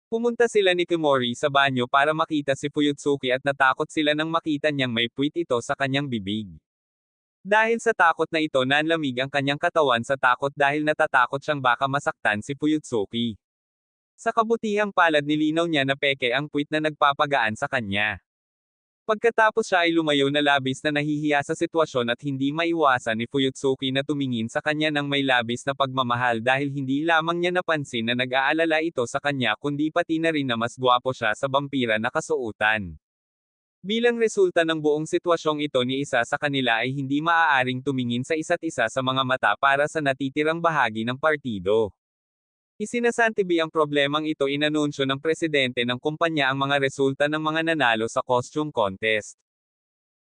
Pumunta sila ni Komori sa banyo para makita si Fuyutsuki at natakot sila nang makita niyang may puwit ito sa kanyang bibig. Dahil sa takot na ito nanlamig ang kanyang katawan sa takot dahil natatakot siyang baka masaktan si Fuyutsuki. Sa kabutihang palad nilinaw niya na peke ang puwit na nagpapagaan sa kanya. Pagkatapos siya ay lumayo na labis na nahihiya sa sitwasyon at hindi maiwasan ni Fuyutsuki na tumingin sa kanya ng may labis na pagmamahal dahil hindi lamang niya napansin na nag-aalala ito sa kanya kundi pati na rin na mas gwapo siya sa vampira na kasuotan. Bilang resulta ng buong sitwasyong ito ni isa sa kanila ay hindi maaaring tumingin sa isa't isa sa mga mata para sa natitirang bahagi ng partido. Isinasantabi ang problemang ito inanunsyo ng presidente ng kumpanya ang mga resulta ng mga nanalo sa costume contest.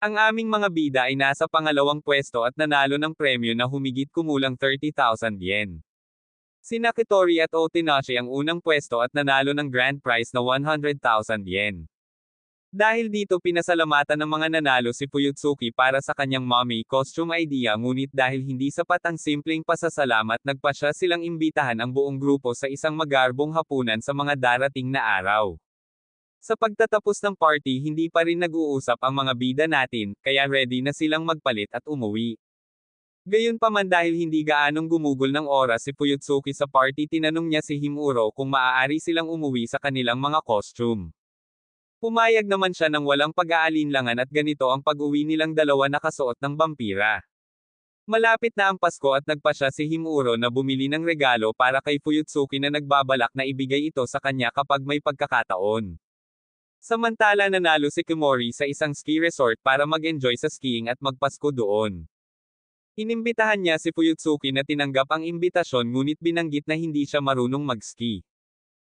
Ang aming mga bida ay nasa pangalawang pwesto at nanalo ng premyo na humigit kumulang 30,000 yen. Sina Kitori at Otinashi ang unang pwesto at nanalo ng grand prize na 100,000 yen. Dahil dito pinasalamatan ng mga nanalo si Fuyutsuki para sa kanyang mommy costume idea ngunit dahil hindi sapat ang simpleng pasasalamat nagpasya silang imbitahan ang buong grupo sa isang magarbong hapunan sa mga darating na araw. Sa pagtatapos ng party hindi pa rin nag-uusap ang mga bida natin, kaya ready na silang magpalit at umuwi. Gayunpaman dahil hindi gaanong gumugol ng oras si Fuyutsuki sa party tinanong niya si Himuro kung maaari silang umuwi sa kanilang mga costume. Pumayag naman siya ng walang pag-aalinlangan at ganito ang pag-uwi nilang dalawa nakasuot ng vampira. Malapit na ang Pasko at nagpasya si Himuro na bumili ng regalo para kay Fuyutsuki na nagbabalak na ibigay ito sa kanya kapag may pagkakataon. Samantala nanalo si Kimori sa isang ski resort para mag-enjoy sa skiing at magpasko doon. Inimbitahan niya si Fuyutsuki na tinanggap ang imbitasyon ngunit binanggit na hindi siya marunong mag-ski.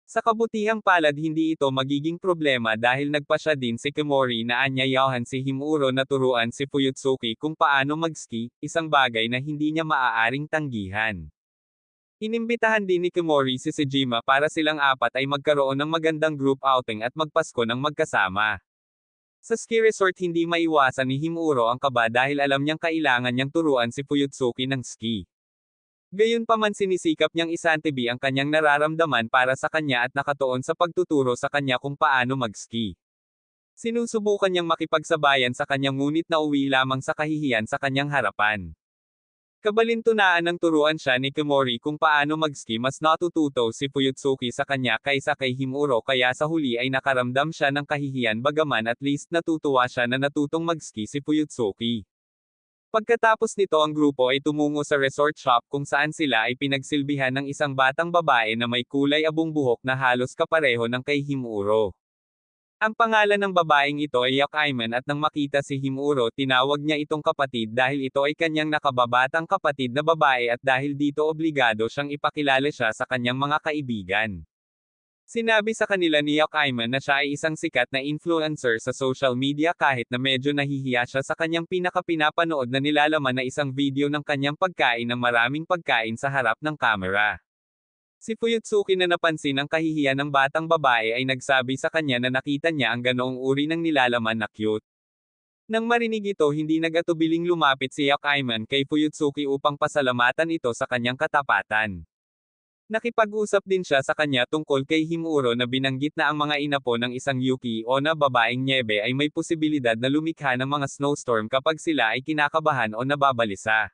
Sa kabutihang palad hindi ito magiging problema dahil nagpasya din si Kimori na anyayahan si Himuro na turuan si Fuyutsuki kung paano mag-ski, isang bagay na hindi niya maaaring tanggihan. Inimbitahan din ni Kimori si Sejima para silang apat ay magkaroon ng magandang group outing at magpasko ng magkasama. Sa ski resort hindi maiwasan ni Himuro ang kaba dahil alam niyang kailangan niyang turuan si Fuyutsuki ng ski. Gayunpaman sinisikap niyang isantabi ang kanyang nararamdaman para sa kanya at nakatuon sa pagtuturo sa kanya kung paano mag-ski. Sinusubukan niyang makipagsabayan sa kanya ngunit nauwi lamang sa kahihiyan sa kanyang harapan. Kabalintunaan ng turuan siya ni Kimori kung paano mag-ski mas natututo si Fuyutsuki sa kanya kaysa kay Himuro kaya sa huli ay nakaramdam siya ng kahihiyan bagaman at least natutuwa siya na natutong mag-ski si Fuyutsuki. Pagkatapos nito ang grupo ay tumungo sa resort shop kung saan sila ay pinagsilbihan ng isang batang babae na may kulay abong buhok na halos kapareho ng kay Himuro. Ang pangalan ng babaeng ito ay Yakaiman at nang makita si Himuro tinawag niya itong kapatid dahil ito ay kanyang nakababatang kapatid na babae at dahil dito obligado siyang ipakilala siya sa kanyang mga kaibigan. Sinabi sa kanila ni Yakaiman na siya ay isang sikat na influencer sa social media kahit na medyo nahihiya siya sa kanyang pinakapinapanood na nilalaman na isang video ng kanyang pagkain ng maraming pagkain sa harap ng kamera. Si Fuyutsuki na napansin ang kahihiyan ng batang babae ay nagsabi sa kanya na nakita niya ang ganoong uri ng nilalaman na cute. Nang marinig ito hindi nag-atubiling lumapit si Yakaiman kay Fuyutsuki upang pasalamatan ito sa kanyang katapatan. Nakipag-usap din siya sa kanya tungkol kay Himuro na binanggit na ang mga inapo ng isang Yuki o na babaeng nyebe ay may posibilidad na lumikha ng mga snowstorm kapag sila ay kinakabahan o nababalisa.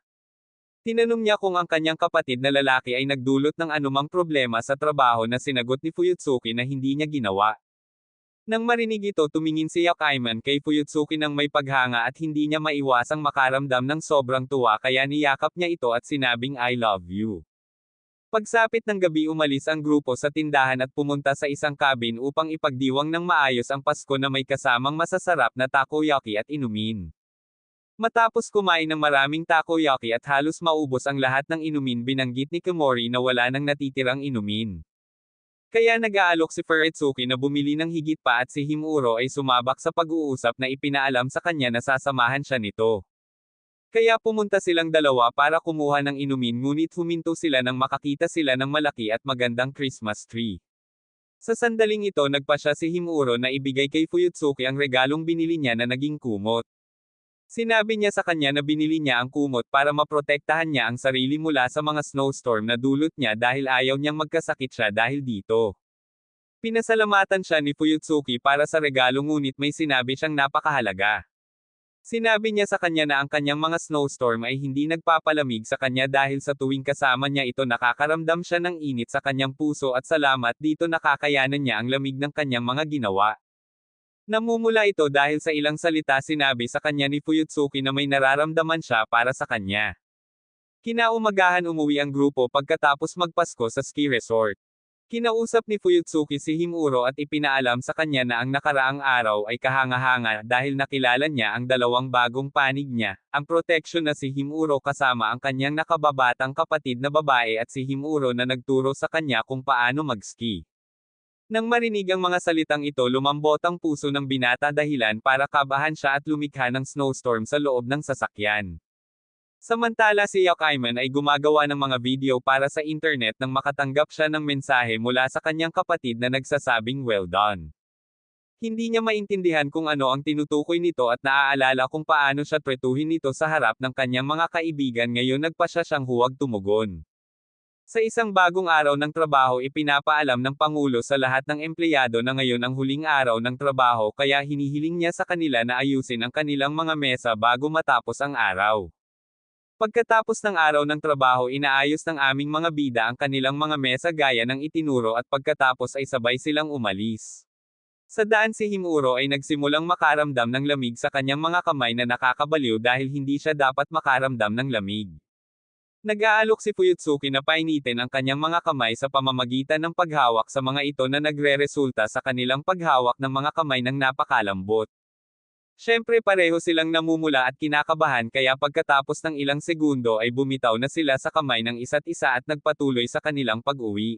Tinanong niya kung ang kanyang kapatid na lalaki ay nagdulot ng anumang problema sa trabaho na sinagot ni Fuyutsuki na hindi niya ginawa. Nang marinig ito tumingin si Yakaiman kay Fuyutsuki ng may paghanga at hindi niya maiwasang makaramdam ng sobrang tuwa kaya niyakap niya ito at sinabing I love you. Pagsapit ng gabi umalis ang grupo sa tindahan at pumunta sa isang cabin upang ipagdiwang ng maayos ang Pasko na may kasamang masasarap na takoyaki at inumin. Matapos kumain ng maraming takoyaki at halos maubos ang lahat ng inumin binanggit ni Kimori na wala nang natitirang inumin. Kaya nag-aalok si Fuyutsuki na bumili ng higit pa at si Himuro ay sumabak sa pag-uusap na ipinaalam sa kanya na sasamahan siya nito. Kaya pumunta silang dalawa para kumuha ng inumin ngunit huminto sila nang makakita sila ng malaki at magandang Christmas tree. Sa sandaling ito nagpasya si Himuro na ibigay kay Fuyutsuki ang regalong binili niya na naging kumot. Sinabi niya sa kanya na binili niya ang kumot para maprotektahan niya ang sarili mula sa mga snowstorm na dulot niya dahil ayaw niyang magkasakit siya dahil dito. Pinasalamatan siya ni Fuyutsuki para sa regalo ngunit may sinabi siyang napakahalaga. Sinabi niya sa kanya na ang kanyang mga snowstorm ay hindi nagpapalamig sa kanya dahil sa tuwing kasama niya ito nakakaramdam siya ng init sa kanyang puso at salamat dito nakakayanan niya ang lamig ng kanyang mga ginawa. Namumula ito dahil sa ilang salita sinabi sa kanya ni Fuyutsuki na may nararamdaman siya para sa kanya. Kinaumagahan umuwi ang grupo pagkatapos magpasko sa ski resort. Kinausap ni Fuyutsuki si Himuro at ipinaalam sa kanya na ang nakaraang araw ay kahanga-hanga dahil nakilala niya ang dalawang bagong panig niya, ang protection na si Himuro kasama ang kanyang nakababatang kapatid na babae at si Himuro na nagturo sa kanya kung paano mag-ski. Nang marinig ang mga salitang ito lumambot ang puso ng binata dahilan para kabahan siya at lumikha ng snowstorm sa loob ng sasakyan. Samantala si Yakaiman ay gumagawa ng mga video para sa internet nang makatanggap siya ng mensahe mula sa kanyang kapatid na nagsasabing well done. Hindi niya maintindihan kung ano ang tinutukoy nito at naaalala kung paano siya tretuhin nito sa harap ng kanyang mga kaibigan ngayon nagpasya siyang huwag tumugon. Sa isang bagong araw ng trabaho ipinapaalam ng Pangulo sa lahat ng empleyado na ngayon ang huling araw ng trabaho kaya hinihiling niya sa kanila na ayusin ang kanilang mga mesa bago matapos ang araw. Pagkatapos ng araw ng trabaho inaayos ng aming mga bida ang kanilang mga mesa gaya ng itinuro at pagkatapos ay sabay silang umalis. Sa daan si Himuro ay nagsimulang makaramdam ng lamig sa kanyang mga kamay na nakakabaliw dahil hindi siya dapat makaramdam ng lamig. Nag-aalok si Fuyutsuki na painitin ang kanyang mga kamay sa pamamagitan ng paghawak sa mga ito na nagre-resulta sa kanilang paghawak ng mga kamay ng napakalambot. Siyempre pareho silang namumula at kinakabahan kaya pagkatapos ng ilang segundo ay bumitaw na sila sa kamay ng isa't isa at nagpatuloy sa kanilang pag-uwi.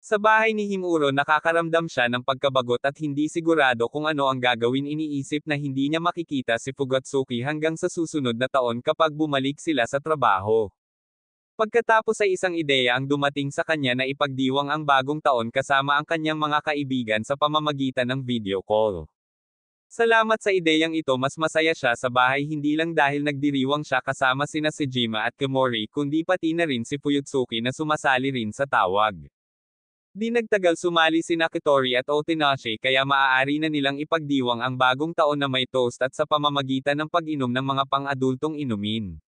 Sa bahay ni Himuro nakakaramdam siya ng pagkabagot at hindi sigurado kung ano ang gagawin iniisip na hindi niya makikita si Fuyutsuki hanggang sa susunod na taon kapag bumalik sila sa trabaho. Pagkatapos ay isang ideya ang dumating sa kanya na ipagdiwang ang bagong taon kasama ang kanyang mga kaibigan sa pamamagitan ng video call. Salamat sa ideyang ito mas masaya siya sa bahay hindi lang dahil nagdiriwang siya kasama sina Sejima at Komori kundi pati na rin si Fuyutsuki na sumasali rin sa tawag. Di nagtagal sumali sina Kitori at Otinashi kaya maaari na nilang ipagdiwang ang bagong taon na may toast at sa pamamagitan ng pag-inom ng mga pang-adultong inumin.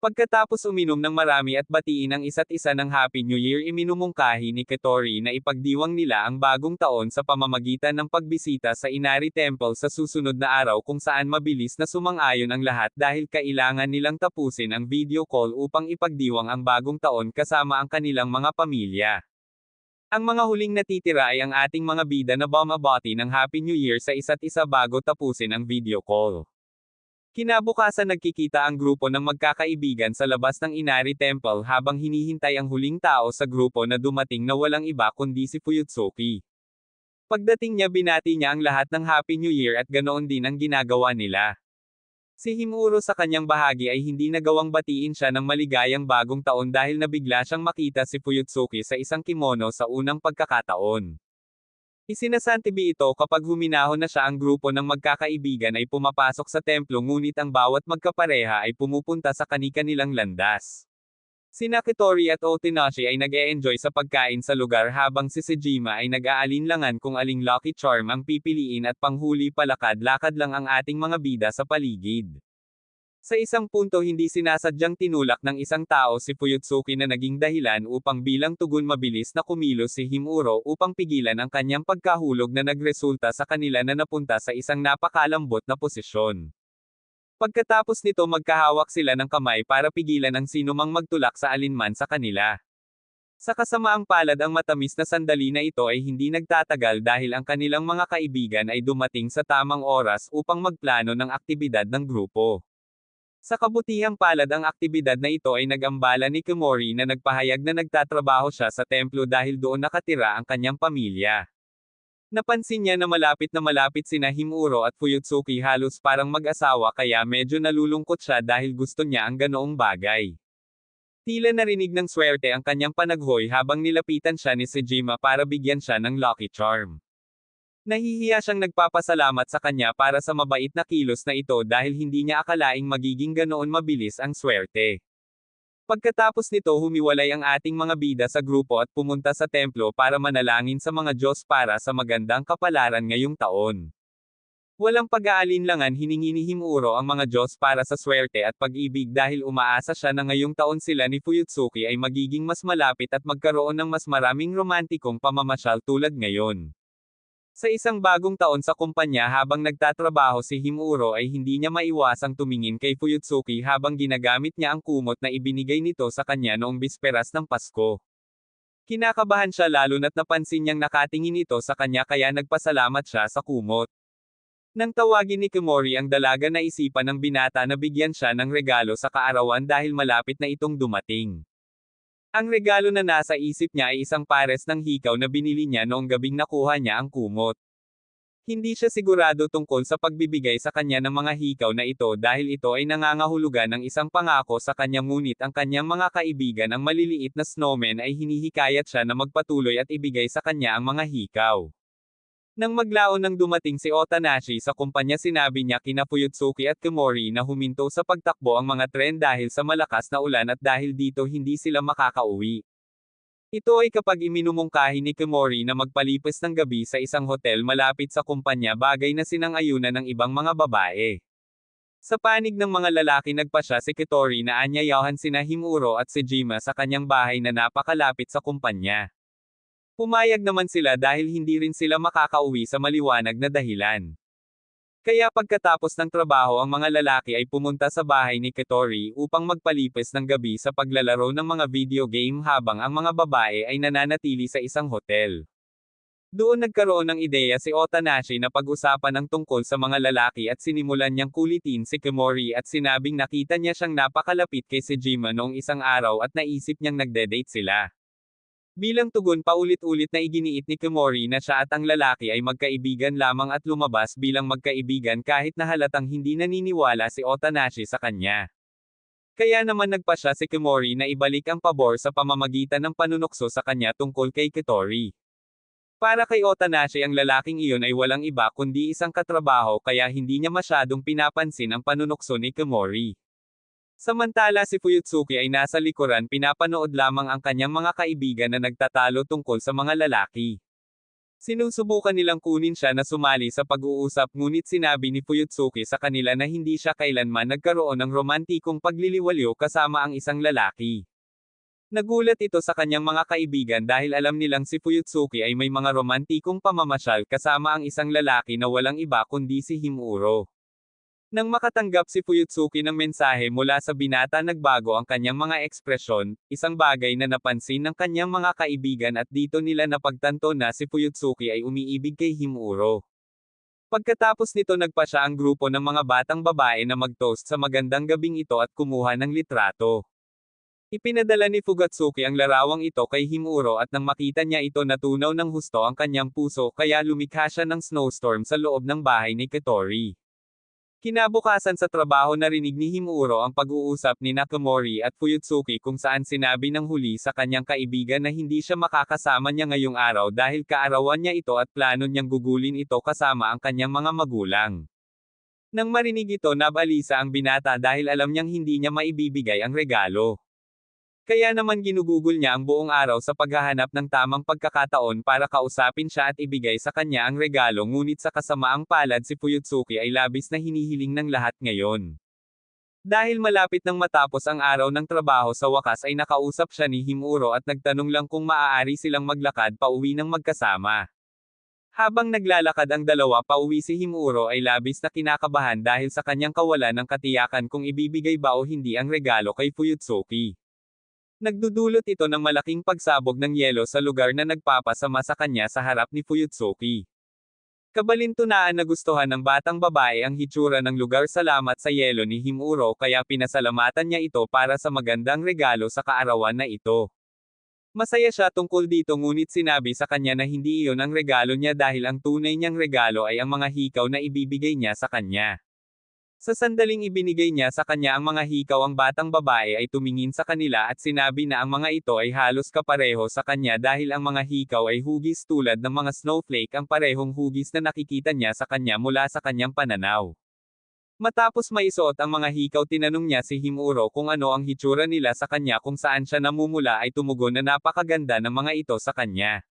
Pagkatapos uminom ng marami at batiin ang isa't isa ng Happy New Year iminumungkahi ni Kitori na ipagdiwang nila ang bagong taon sa pamamagitan ng pagbisita sa Inari Temple sa susunod na araw kung saan mabilis na sumang-ayon ang lahat dahil kailangan nilang tapusin ang video call upang ipagdiwang ang bagong taon kasama ang kanilang mga pamilya. Ang mga huling natitira ay ang ating mga bida na bumabati ng Happy New Year sa isa't isa bago tapusin ang video call. Kinabukasan nagkikita ang grupo ng magkakaibigan sa labas ng Inari Temple habang hinihintay ang huling tao sa grupo na dumating na walang iba kundi si Fuyutsuki. Pagdating niya binati niya ang lahat ng Happy New Year at ganoon din ang ginagawa nila. Si Himuro sa kanyang bahagi ay hindi nagawang batiin siya ng maligayang bagong taon dahil nabigla siyang makita si Fuyutsuki sa isang kimono sa unang pagkakataon. Isinasantabi ito kapag huminahon na siya ang grupo ng magkakaibigan ay pumapasok sa templo ngunit ang bawat magkapareha ay pumupunta sa kani-kanilang landas. Sina Kitori at Otinashi ay nag-e-enjoy sa pagkain sa lugar habang si Sejima ay nag-aalinlangan kung aling lucky charm ang pipiliin at panghuli palakad-lakad lang ang ating mga bida sa paligid. Sa isang punto hindi sinasadyang tinulak ng isang tao si Fuyutsuki na naging dahilan upang bilang tugon mabilis na kumilos si Himuro upang pigilan ang kanyang pagkahulog na nagresulta sa kanila na napunta sa isang napakalambot na posisyon. Pagkatapos nito magkahawak sila ng kamay para pigilan ang sinumang magtulak sa alinman sa kanila. Sa kasamaang palad ang matamis na sandali na ito ay hindi nagtatagal dahil ang kanilang mga kaibigan ay dumating sa tamang oras upang magplano ng aktibidad ng grupo. Sa kabutihang palad ang aktibidad na ito ay nag-ambala ni Komori na nagpahayag na nagtatrabaho siya sa templo dahil doon nakatira ang kanyang pamilya. Napansin niya na malapit sina Himuro at Fuyutsuki halos parang mag-asawa kaya medyo nalulungkot siya dahil gusto niya ang ganoong bagay. Tila narinig ng swerte ang kanyang panaghoy habang nilapitan siya ni Sejima para bigyan siya ng lucky charm. Nahihiya siyang nagpapasalamat sa kanya para sa mabait na kilos na ito dahil hindi niya akalaing magiging ganoon mabilis ang swerte. Pagkatapos nito humiwalay ang ating mga bida sa grupo at pumunta sa templo para manalangin sa mga Diyos para sa magandang kapalaran ngayong taon. Walang pag-aalinlangan hiningi ni Himuro ang mga Diyos para sa swerte at pag-ibig dahil umaasa siya na ngayong taon sila ni Fuyutsuki ay magiging mas malapit at magkaroon ng mas maraming romantikong pamamasyal tulad ngayon. Sa isang bagong taon sa kumpanya habang nagtatrabaho si Himuro ay hindi niya maiwasang tumingin kay Fuyutsuki habang ginagamit niya ang kumot na ibinigay nito sa kanya noong bisperas ng Pasko. Kinakabahan siya lalo na't napansin niyang nakatingin ito sa kanya kaya nagpasalamat siya sa kumot. Nang tawagin ni Kimori ang dalaga na isipan ng binata na bigyan siya ng regalo sa kaarawan dahil malapit na itong dumating. Ang regalo na nasa isip niya ay isang pares ng hikaw na binili niya noong gabing nakuha niya ang kumot. Hindi siya sigurado tungkol sa pagbibigay sa kanya ng mga hikaw na ito dahil ito ay nangangahulugan ng isang pangako sa kanya ngunit ang kanyang mga kaibigan ang maliliit na snowman ay hinihikayat siya na magpatuloy at ibigay sa kanya ang mga hikaw. Nang maglaon nang dumating si Otanashi sa kumpanya sinabi niya kina Fuyutsuki at Kimori na huminto sa pagtakbo ang mga tren dahil sa malakas na ulan at dahil dito hindi sila makakauwi. Ito ay kapag iminumungkahi ni Kimori na magpalipas ng gabi sa isang hotel malapit sa kumpanya bagay na sinang-ayunan ng ibang mga babae. Sa panig ng mga lalaki nagpasya si Kitori na anyayahan sina Himuro at si Jima sa kanyang bahay na napakalapit sa kumpanya. Pumayag naman sila dahil hindi rin sila makakauwi sa maliwanag na dahilan. Kaya pagkatapos ng trabaho ang mga lalaki ay pumunta sa bahay ni Kitori upang magpalipas ng gabi sa paglalaro ng mga video game habang ang mga babae ay nananatili sa isang hotel. Doon nagkaroon ng ideya si Otanashi na pag-usapan ang tungkol sa mga lalaki at sinimulan niyang kulitin si Kimori at sinabing nakita niya siyang napakalapit kay Sejima noong isang araw at naisip niyang nagde-date sila. Bilang tugon paulit-ulit na iginiit ni Kimori na siya at ang lalaki ay magkaibigan lamang at lumabas bilang magkaibigan kahit na halatang hindi naniniwala si Otanashi sa kanya. Kaya naman nagpasya si Kimori na ibalik ang pabor sa pamamagitan ng panunukso sa kanya tungkol kay Kitori. Para kay Otanashi ang lalaking iyon ay walang iba kundi isang katrabaho kaya hindi niya masyadong pinapansin ang panunukso ni Kimori. Samantala si Fuyutsuki ay nasa likuran pinapanood lamang ang kanyang mga kaibigan na nagtatalo tungkol sa mga lalaki. Sinusubukan nilang kunin siya na sumali sa pag-uusap ngunit sinabi ni Fuyutsuki sa kanila na hindi siya kailanman nagkaroon ng romantikong pagliliwaliw kasama ang isang lalaki. Nagulat ito sa kanyang mga kaibigan dahil alam nilang si Fuyutsuki ay may mga romantikong pamamasyal kasama ang isang lalaki na walang iba kundi si Himuro. Nang makatanggap si Fuyutsuki ng mensahe mula sa binata nagbago ang kanyang mga ekspresyon, isang bagay na napansin ng kanyang mga kaibigan at dito nila napagtanto na si Fuyutsuki ay umiibig kay Himuro. Pagkatapos nito nagpasya ang grupo ng mga batang babae na mag-toast sa magandang gabing ito at kumuha ng litrato. Ipinadala ni Fuyutsuki ang larawang ito kay Himuro at nang makita niya ito natunaw ng husto ang kanyang puso kaya lumikha siya ng snowstorm sa loob ng bahay ni Kitori. Kinabukasan sa trabaho narinig ni Himuro ang pag-uusap ni Kimori at Fuyutsuki kung saan sinabi ng huli sa kanyang kaibigan na hindi siya makakasama niya ngayong araw dahil kaarawan niya ito at plano niyang gugulin ito kasama ang kanyang mga magulang. Nang marinig ito nabalisa ang binata dahil alam niyang hindi niya maibibigay ang regalo. Kaya naman ginugugol niya ang buong araw sa paghahanap ng tamang pagkakataon para kausapin siya at ibigay sa kanya ang regalo ngunit sa kasamaang palad si Fuyutsuki ay labis na hinihiling ng lahat ngayon. Dahil malapit nang matapos ang araw ng trabaho sa wakas ay nakausap siya ni Himuro at nagtanong lang kung maaari silang maglakad pauwi ng magkasama. Habang naglalakad ang dalawa pauwi si Himuro ay labis na kinakabahan dahil sa kanyang kawalan ng katiyakan kung ibibigay ba o hindi ang regalo kay Fuyutsuki. Nagdudulot ito ng malaking pagsabog ng yelo sa lugar na nagpapasama sa kanya sa harap ni Fuyutsuki. Kabalintunaan na gustuhan ng batang babae ang hitsura ng lugar salamat sa yelo ni Himuro kaya pinasalamatan niya ito para sa magandang regalo sa kaarawan na ito. Masaya siya tungkol dito ngunit sinabi sa kanya na hindi iyon ang regalo niya dahil ang tunay niyang regalo ay ang mga hikaw na ibibigay niya sa kanya. Sa sandaling ibinigay niya sa kanya ang mga hikaw ang batang babae ay tumingin sa kanila at sinabi na ang mga ito ay halos kapareho sa kanya dahil ang mga hikaw ay hugis tulad ng mga snowflake ang parehong hugis na nakikita niya sa kanya mula sa kanyang pananaw. Matapos maisuot ang mga hikaw tinanong niya si Himuro kung ano ang hitsura nila sa kanya kung saan siya namumula ay tumugon na napakaganda ng mga ito sa kanya.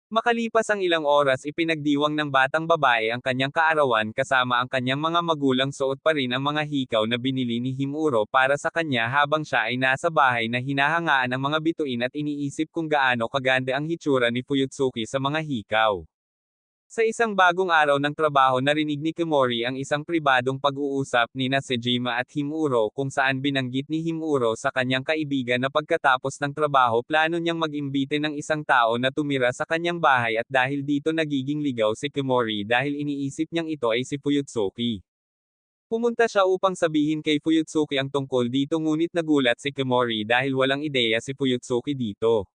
Makalipas ang ilang oras ipinagdiwang ng batang babae ang kanyang kaarawan kasama ang kanyang mga magulang suot pa rin ang mga hikaw na binili ni Himuro para sa kanya habang siya ay nasa bahay na hinahangaan ang mga bituin at iniisip kung gaano kaganda ang hitsura ni Fuyutsuki sa mga hikaw. Sa isang bagong araw ng trabaho narinig ni Kimori ang isang pribadong pag-uusap nina Sejima at Himuro kung saan binanggit ni Himuro sa kanyang kaibigan na pagkatapos ng trabaho plano niyang mag-imbite ng isang tao na tumira sa kanyang bahay at dahil dito nagiging ligaw si Kimori dahil iniisip niyang ito ay si Fuyutsuki. Pumunta siya upang sabihin kay Fuyutsuki ang tungkol dito ngunit nagulat si Kimori dahil walang ideya si Fuyutsuki dito.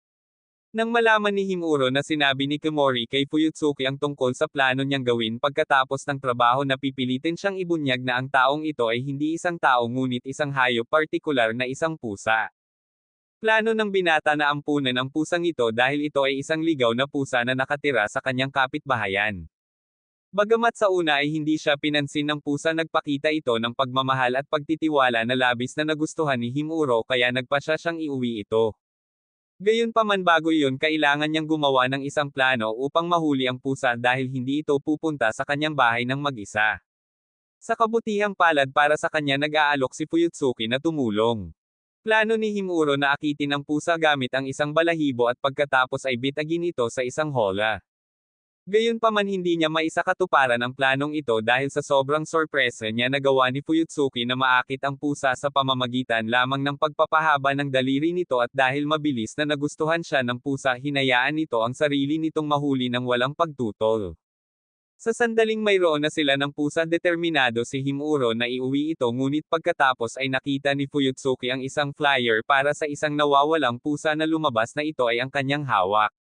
Nang malaman ni Himuro na sinabi ni Kimori kay Fuyutsuki ang tungkol sa plano niyang gawin pagkatapos ng trabaho na pipilitin siyang ibunyag na ang taong ito ay hindi isang tao ngunit isang hayop partikular na isang pusa. Plano ng binata na ampunan ang pusang ito dahil ito ay isang ligaw na pusa na nakatira sa kanyang kapitbahayan. Bagamat sa una ay hindi siya pinansin ng pusa nagpakita ito ng pagmamahal at pagtitiwala na labis na nagustuhan ni Himuro kaya nagpasya siyang iuwi ito. Gayunpaman bago iyon kailangan niyang gumawa ng isang plano upang mahuli ang pusa dahil hindi ito pupunta sa kanyang bahay ng mag-isa. Sa kabutihang palad para sa kanya nag-aalok si Fuyutsuki na tumulong. Plano ni Himuro na akitin ang pusa gamit ang isang balahibo at pagkatapos ay bitagin ito sa isang hola. Gayunpaman hindi niya maisakatuparan ang planong ito dahil sa sobrang sorpresa niya nagawa ni Fuyutsuki na maakit ang pusa sa pamamagitan lamang ng pagpapahaba ng daliri nito at dahil mabilis na nagustuhan siya ng pusa hinayaan nito ang sarili nitong mahuli ng walang pagtutol. Sa sandaling mayroon na sila ng pusa determinado si Himuro na iuwi ito ngunit pagkatapos ay nakita ni Fuyutsuki ang isang flyer para sa isang nawawalang pusa na lumabas na ito ay ang kanyang hawak.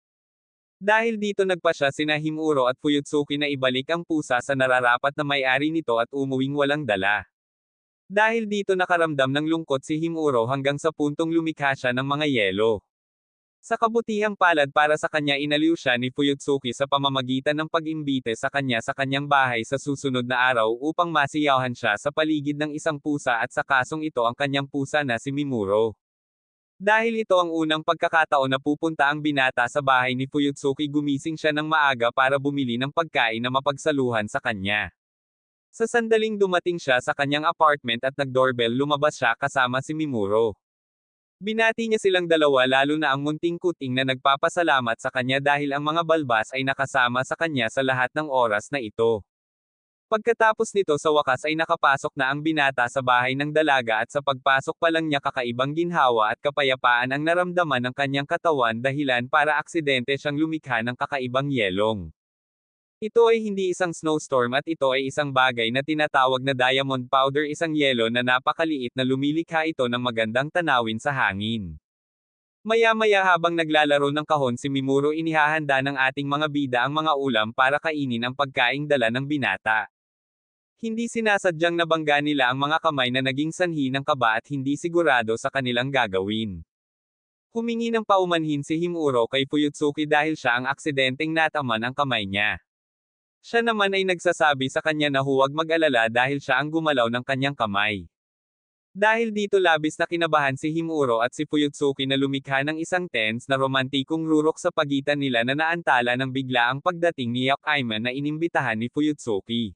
Dahil dito nagpasya sina Himuro at Fuyutsuki na ibalik ang pusa sa nararapat na may-ari nito at umuwing walang dala. Dahil dito nakaramdam ng lungkot si Himuro hanggang sa puntong lumikha siya ng mga yelo. Sa kabutihang palad para sa kanya inaliw siya ni Fuyutsuki sa pamamagitan ng pag-imbite sa kanyang bahay sa susunod na araw upang masiyahan siya sa paligid ng isang pusa at sa kasong ito ang kanyang pusa na si Mimuro. Dahil ito ang unang pagkakataon na pupunta ang binata sa bahay ni Fuyutsuki gumising siya ng maaga para bumili ng pagkain na mapagsaluhan sa kanya. Sa sandaling dumating siya sa kanyang apartment at nag-doorbell lumabas siya kasama si Mimuro. Binati niya silang dalawa lalo na ang munting kuting na nagpapasalamat sa kanya dahil ang mga balbas ay nakasama sa kanya sa lahat ng oras na ito. Pagkatapos nito sa wakas ay nakapasok na ang binata sa bahay ng dalaga at sa pagpasok pa lang niya kakaibang ginhawa at kapayapaan ang naramdaman ng kanyang katawan dahilan para aksidente siyang lumikha ng kakaibang yelong. Ito ay hindi isang snowstorm at ito ay isang bagay na tinatawag na diamond powder isang yelo na napakaliit na lumilikha ito ng magandang tanawin sa hangin. Maya-maya habang naglalaro ng kahon si Mimuro inihahanda ng ating mga bida ang mga ulam para kainin ang pagkaing dala ng binata. Hindi sinasadyang nabangga nila ang mga kamay na naging sanhi ng kaba at hindi sigurado sa kanilang gagawin. Humingi ng paumanhin si Himuro kay Fuyutsuki dahil siya ang aksidenteng nataman ang kamay niya. Siya naman ay nagsasabi sa kanya na huwag mag-alala dahil siya ang gumalaw ng kanyang kamay. Dahil dito labis na kinabahan si Himuro at si Fuyutsuki na lumikha ng isang tense na romantikong rurok sa pagitan nila na naantala ng biglaang pagdating ni Yakaiman na inimbitahan ni Fuyutsuki.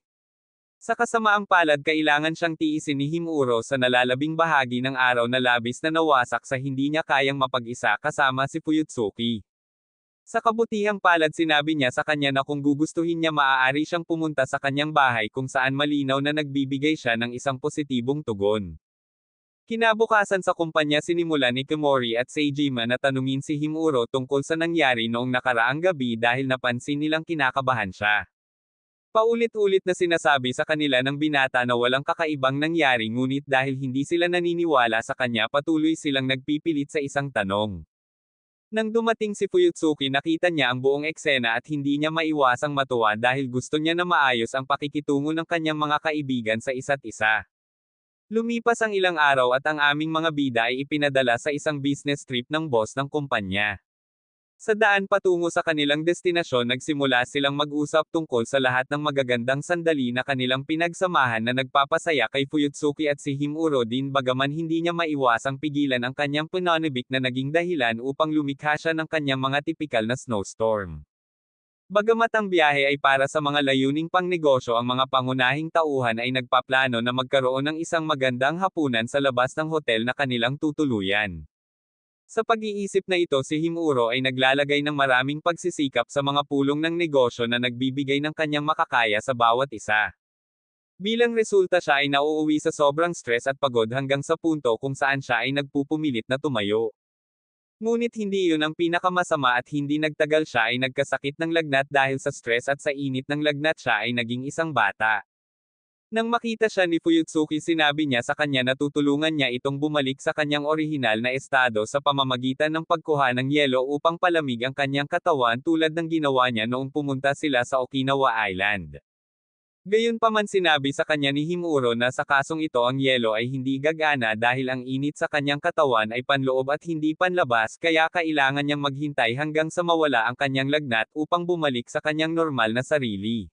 Sa kasamaang palad kailangan siyang tiisin ni Himuro sa nalalabing bahagi ng araw na labis na nawasak sa hindi niya kayang mapag-isa kasama si Fuyutsuki. Sa kabutihang palad sinabi niya sa kanya na kung gugustuhin niya maaari siyang pumunta sa kanyang bahay kung saan malinaw na nagbibigay siya ng isang positibong tugon. Kinabukasan sa kumpanya sinimula ni Kimori at Seijima na tanungin si Himuro tungkol sa nangyari noong nakaraang gabi dahil napansin nilang kinakabahan siya. Paulit-ulit na sinasabi sa kanila ng binata na walang kakaibang nangyari ngunit dahil hindi sila naniniwala sa kanya patuloy silang nagpipilit sa isang tanong. Nang dumating si Fuyutsuki nakita niya ang buong eksena at hindi niya maiwasang matuwa dahil gusto niya na maayos ang pakikitungo ng kanyang mga kaibigan sa isa't isa. Lumipas ang ilang araw at ang aming mga bida ay ipinadala sa isang business trip ng boss ng kumpanya. Sa daan patungo sa kanilang destinasyon nagsimula silang mag-usap tungkol sa lahat ng magagandang sandali na kanilang pinagsamahan na nagpapasaya kay Fuyutsuki at si Himuro din bagaman hindi niya maiwasang pigilan ang kanyang pananabik na naging dahilan upang lumikha siya ng kanyang mga tipikal na snowstorm. Bagamat ang biyahe ay para sa mga layuning pangnegosyo ang mga pangunahing tauhan ay nagpaplano na magkaroon ng isang magandang hapunan sa labas ng hotel na kanilang tutuluyan. Sa pag-iisip na ito si Himuro ay naglalagay ng maraming pagsisikap sa mga pulong ng negosyo na nagbibigay ng kanyang makakaya sa bawat isa. Bilang resulta siya ay nauuwi sa sobrang stress at pagod hanggang sa punto kung saan siya ay nagpupumilit na tumayo. Ngunit hindi iyon ang pinakamasama at hindi nagtagal siya ay nagkasakit ng lagnat dahil sa stress at sa init ng lagnat siya ay naging isang bata. Nang makita siya ni Fuyutsuki sinabi niya sa kanya na tutulungan niya itong bumalik sa kanyang orihinal na estado sa pamamagitan ng pagkuha ng yelo upang palamig ang kanyang katawan tulad ng ginawa niya noong pumunta sila sa Okinawa Island. Gayunpaman sinabi sa kanya ni Himuro na sa kasong ito ang yelo ay hindi gagana dahil ang init sa kanyang katawan ay panloob at hindi panlabas kaya kailangan niyang maghintay hanggang sa mawala ang kanyang lagnat upang bumalik sa kanyang normal na sarili.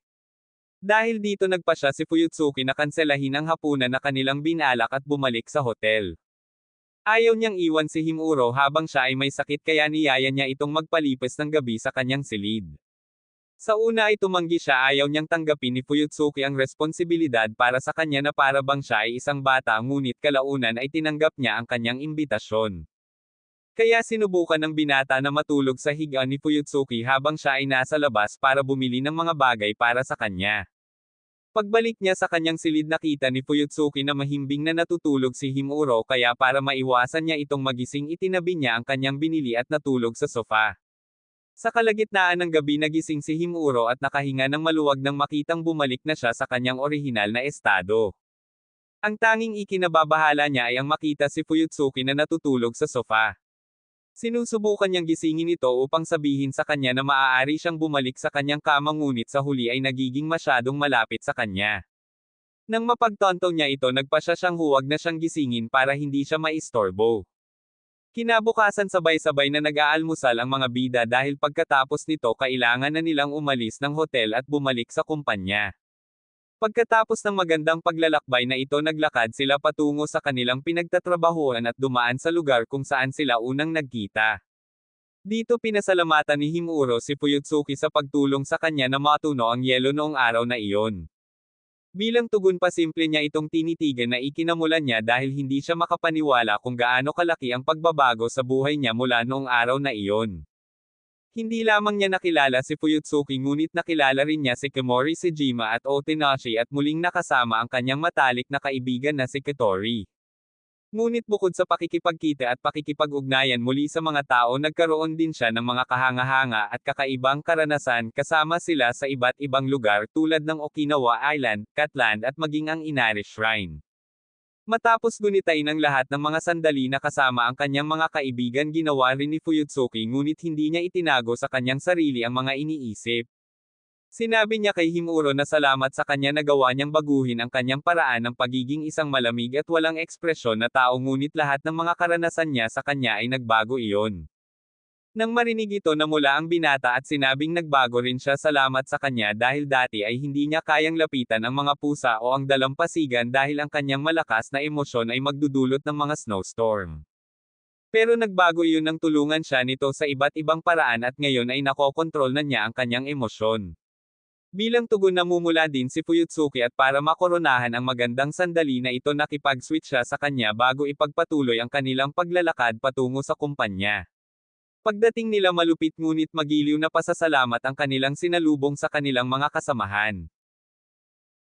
Dahil dito nagpasya si Fuyutsuki na kanselahin ang hapunan na kanilang binalak at bumalik sa hotel. Ayaw niyang iwan si Himuro habang siya ay may sakit kaya niyaya niya itong magpalipas ng gabi sa kanyang silid. Sa una ay tumanggi siya ayaw niyang tanggapin ni Fuyutsuki ang responsibilidad para sa kanya na para bang siya ay isang bata ngunit kalaunan ay tinanggap niya ang kanyang imbitasyon. Kaya sinubukan ng binata na matulog sa higa ni Fuyutsuki habang siya ay nasa labas para bumili ng mga bagay para sa kanya. Pagbalik niya sa kanyang silid nakita ni Fuyutsuki na mahimbing na natutulog si Himuro kaya para maiwasan niya itong magising itinabi niya ang kanyang binili at natulog sa sofa. Sa kalagitnaan ng gabi nagising si Himuro at nakahinga ng maluwag nang makitang bumalik na siya sa kanyang orihinal na estado. Ang tanging ikinababahala niya ay ang makita si Fuyutsuki na natutulog sa sofa. Sinusubukan niyang gisingin ito upang sabihin sa kanya na maaari siyang bumalik sa kanyang kama ngunit sa huli ay nagiging masyadong malapit sa kanya. Nang mapagtanto niya ito nagpasya siyang huwag na siyang gisingin para hindi siya maistorbo. Kinabukasan sabay-sabay na nag-aalmusal ang mga bida dahil pagkatapos nito kailangan na nilang umalis ng hotel at bumalik sa kumpanya. Pagkatapos ng magandang paglalakbay na ito naglakad sila patungo sa kanilang pinagtatrabahuan at dumaan sa lugar kung saan sila unang nagkita. Dito pinasalamatan ni Himuro si Fuyutsuki sa pagtulong sa kanya na matuno ang yelo noong araw na iyon. Bilang tugon pa simple niya itong tinitigan na ikinamulan niya dahil hindi siya makapaniwala kung gaano kalaki ang pagbabago sa buhay niya mula noong araw na iyon. Hindi lamang niya nakilala si Fuyutsuki ngunit nakilala rin niya si Komori Sejima at Otenashi at muling nakasama ang kanyang matalik na kaibigan na si Kitori. Ngunit bukod sa pakikipagkita at pakikipag-ugnayan muli sa mga tao nagkaroon din siya ng mga kahanga-hanga at kakaibang karanasan kasama sila sa iba't ibang lugar tulad ng Okinawa Island, Catland at maging ang Inari Shrine. Matapos gunitain ang lahat ng mga sandali na kasama ang kanyang mga kaibigan ginawa rin ni Fuyutsuki ngunit hindi niya itinago sa kanyang sarili ang mga iniisip. Sinabi niya kay Himuro na salamat sa kanya nagawa niyang baguhin ang kanyang paraan ng pagiging isang malamig at walang ekspresyon na tao ngunit lahat ng mga karanasan niya sa kanya ay nagbago iyon. Nang marinig ito na mula ang binata at sinabing nagbago rin siya salamat sa kanya dahil dati ay hindi niya kayang lapitan ang mga pusa o ang dalampasigan dahil ang kanyang malakas na emosyon ay magdudulot ng mga snowstorm. Pero nagbago iyon nang tulungan siya nito sa iba't ibang paraan at ngayon ay nakokontrol na niya ang kanyang emosyon. Bilang tugon namumula din si Fuyutsuki at para makoronahan ang magandang sandali na ito nakipag-switch siya sa kanya bago ipagpatuloy ang kanilang paglalakad patungo sa kumpanya. Pagdating nila malupit ngunit magiliw na pasasalamat ang kanilang sinalubong sa kanilang mga kasamahan.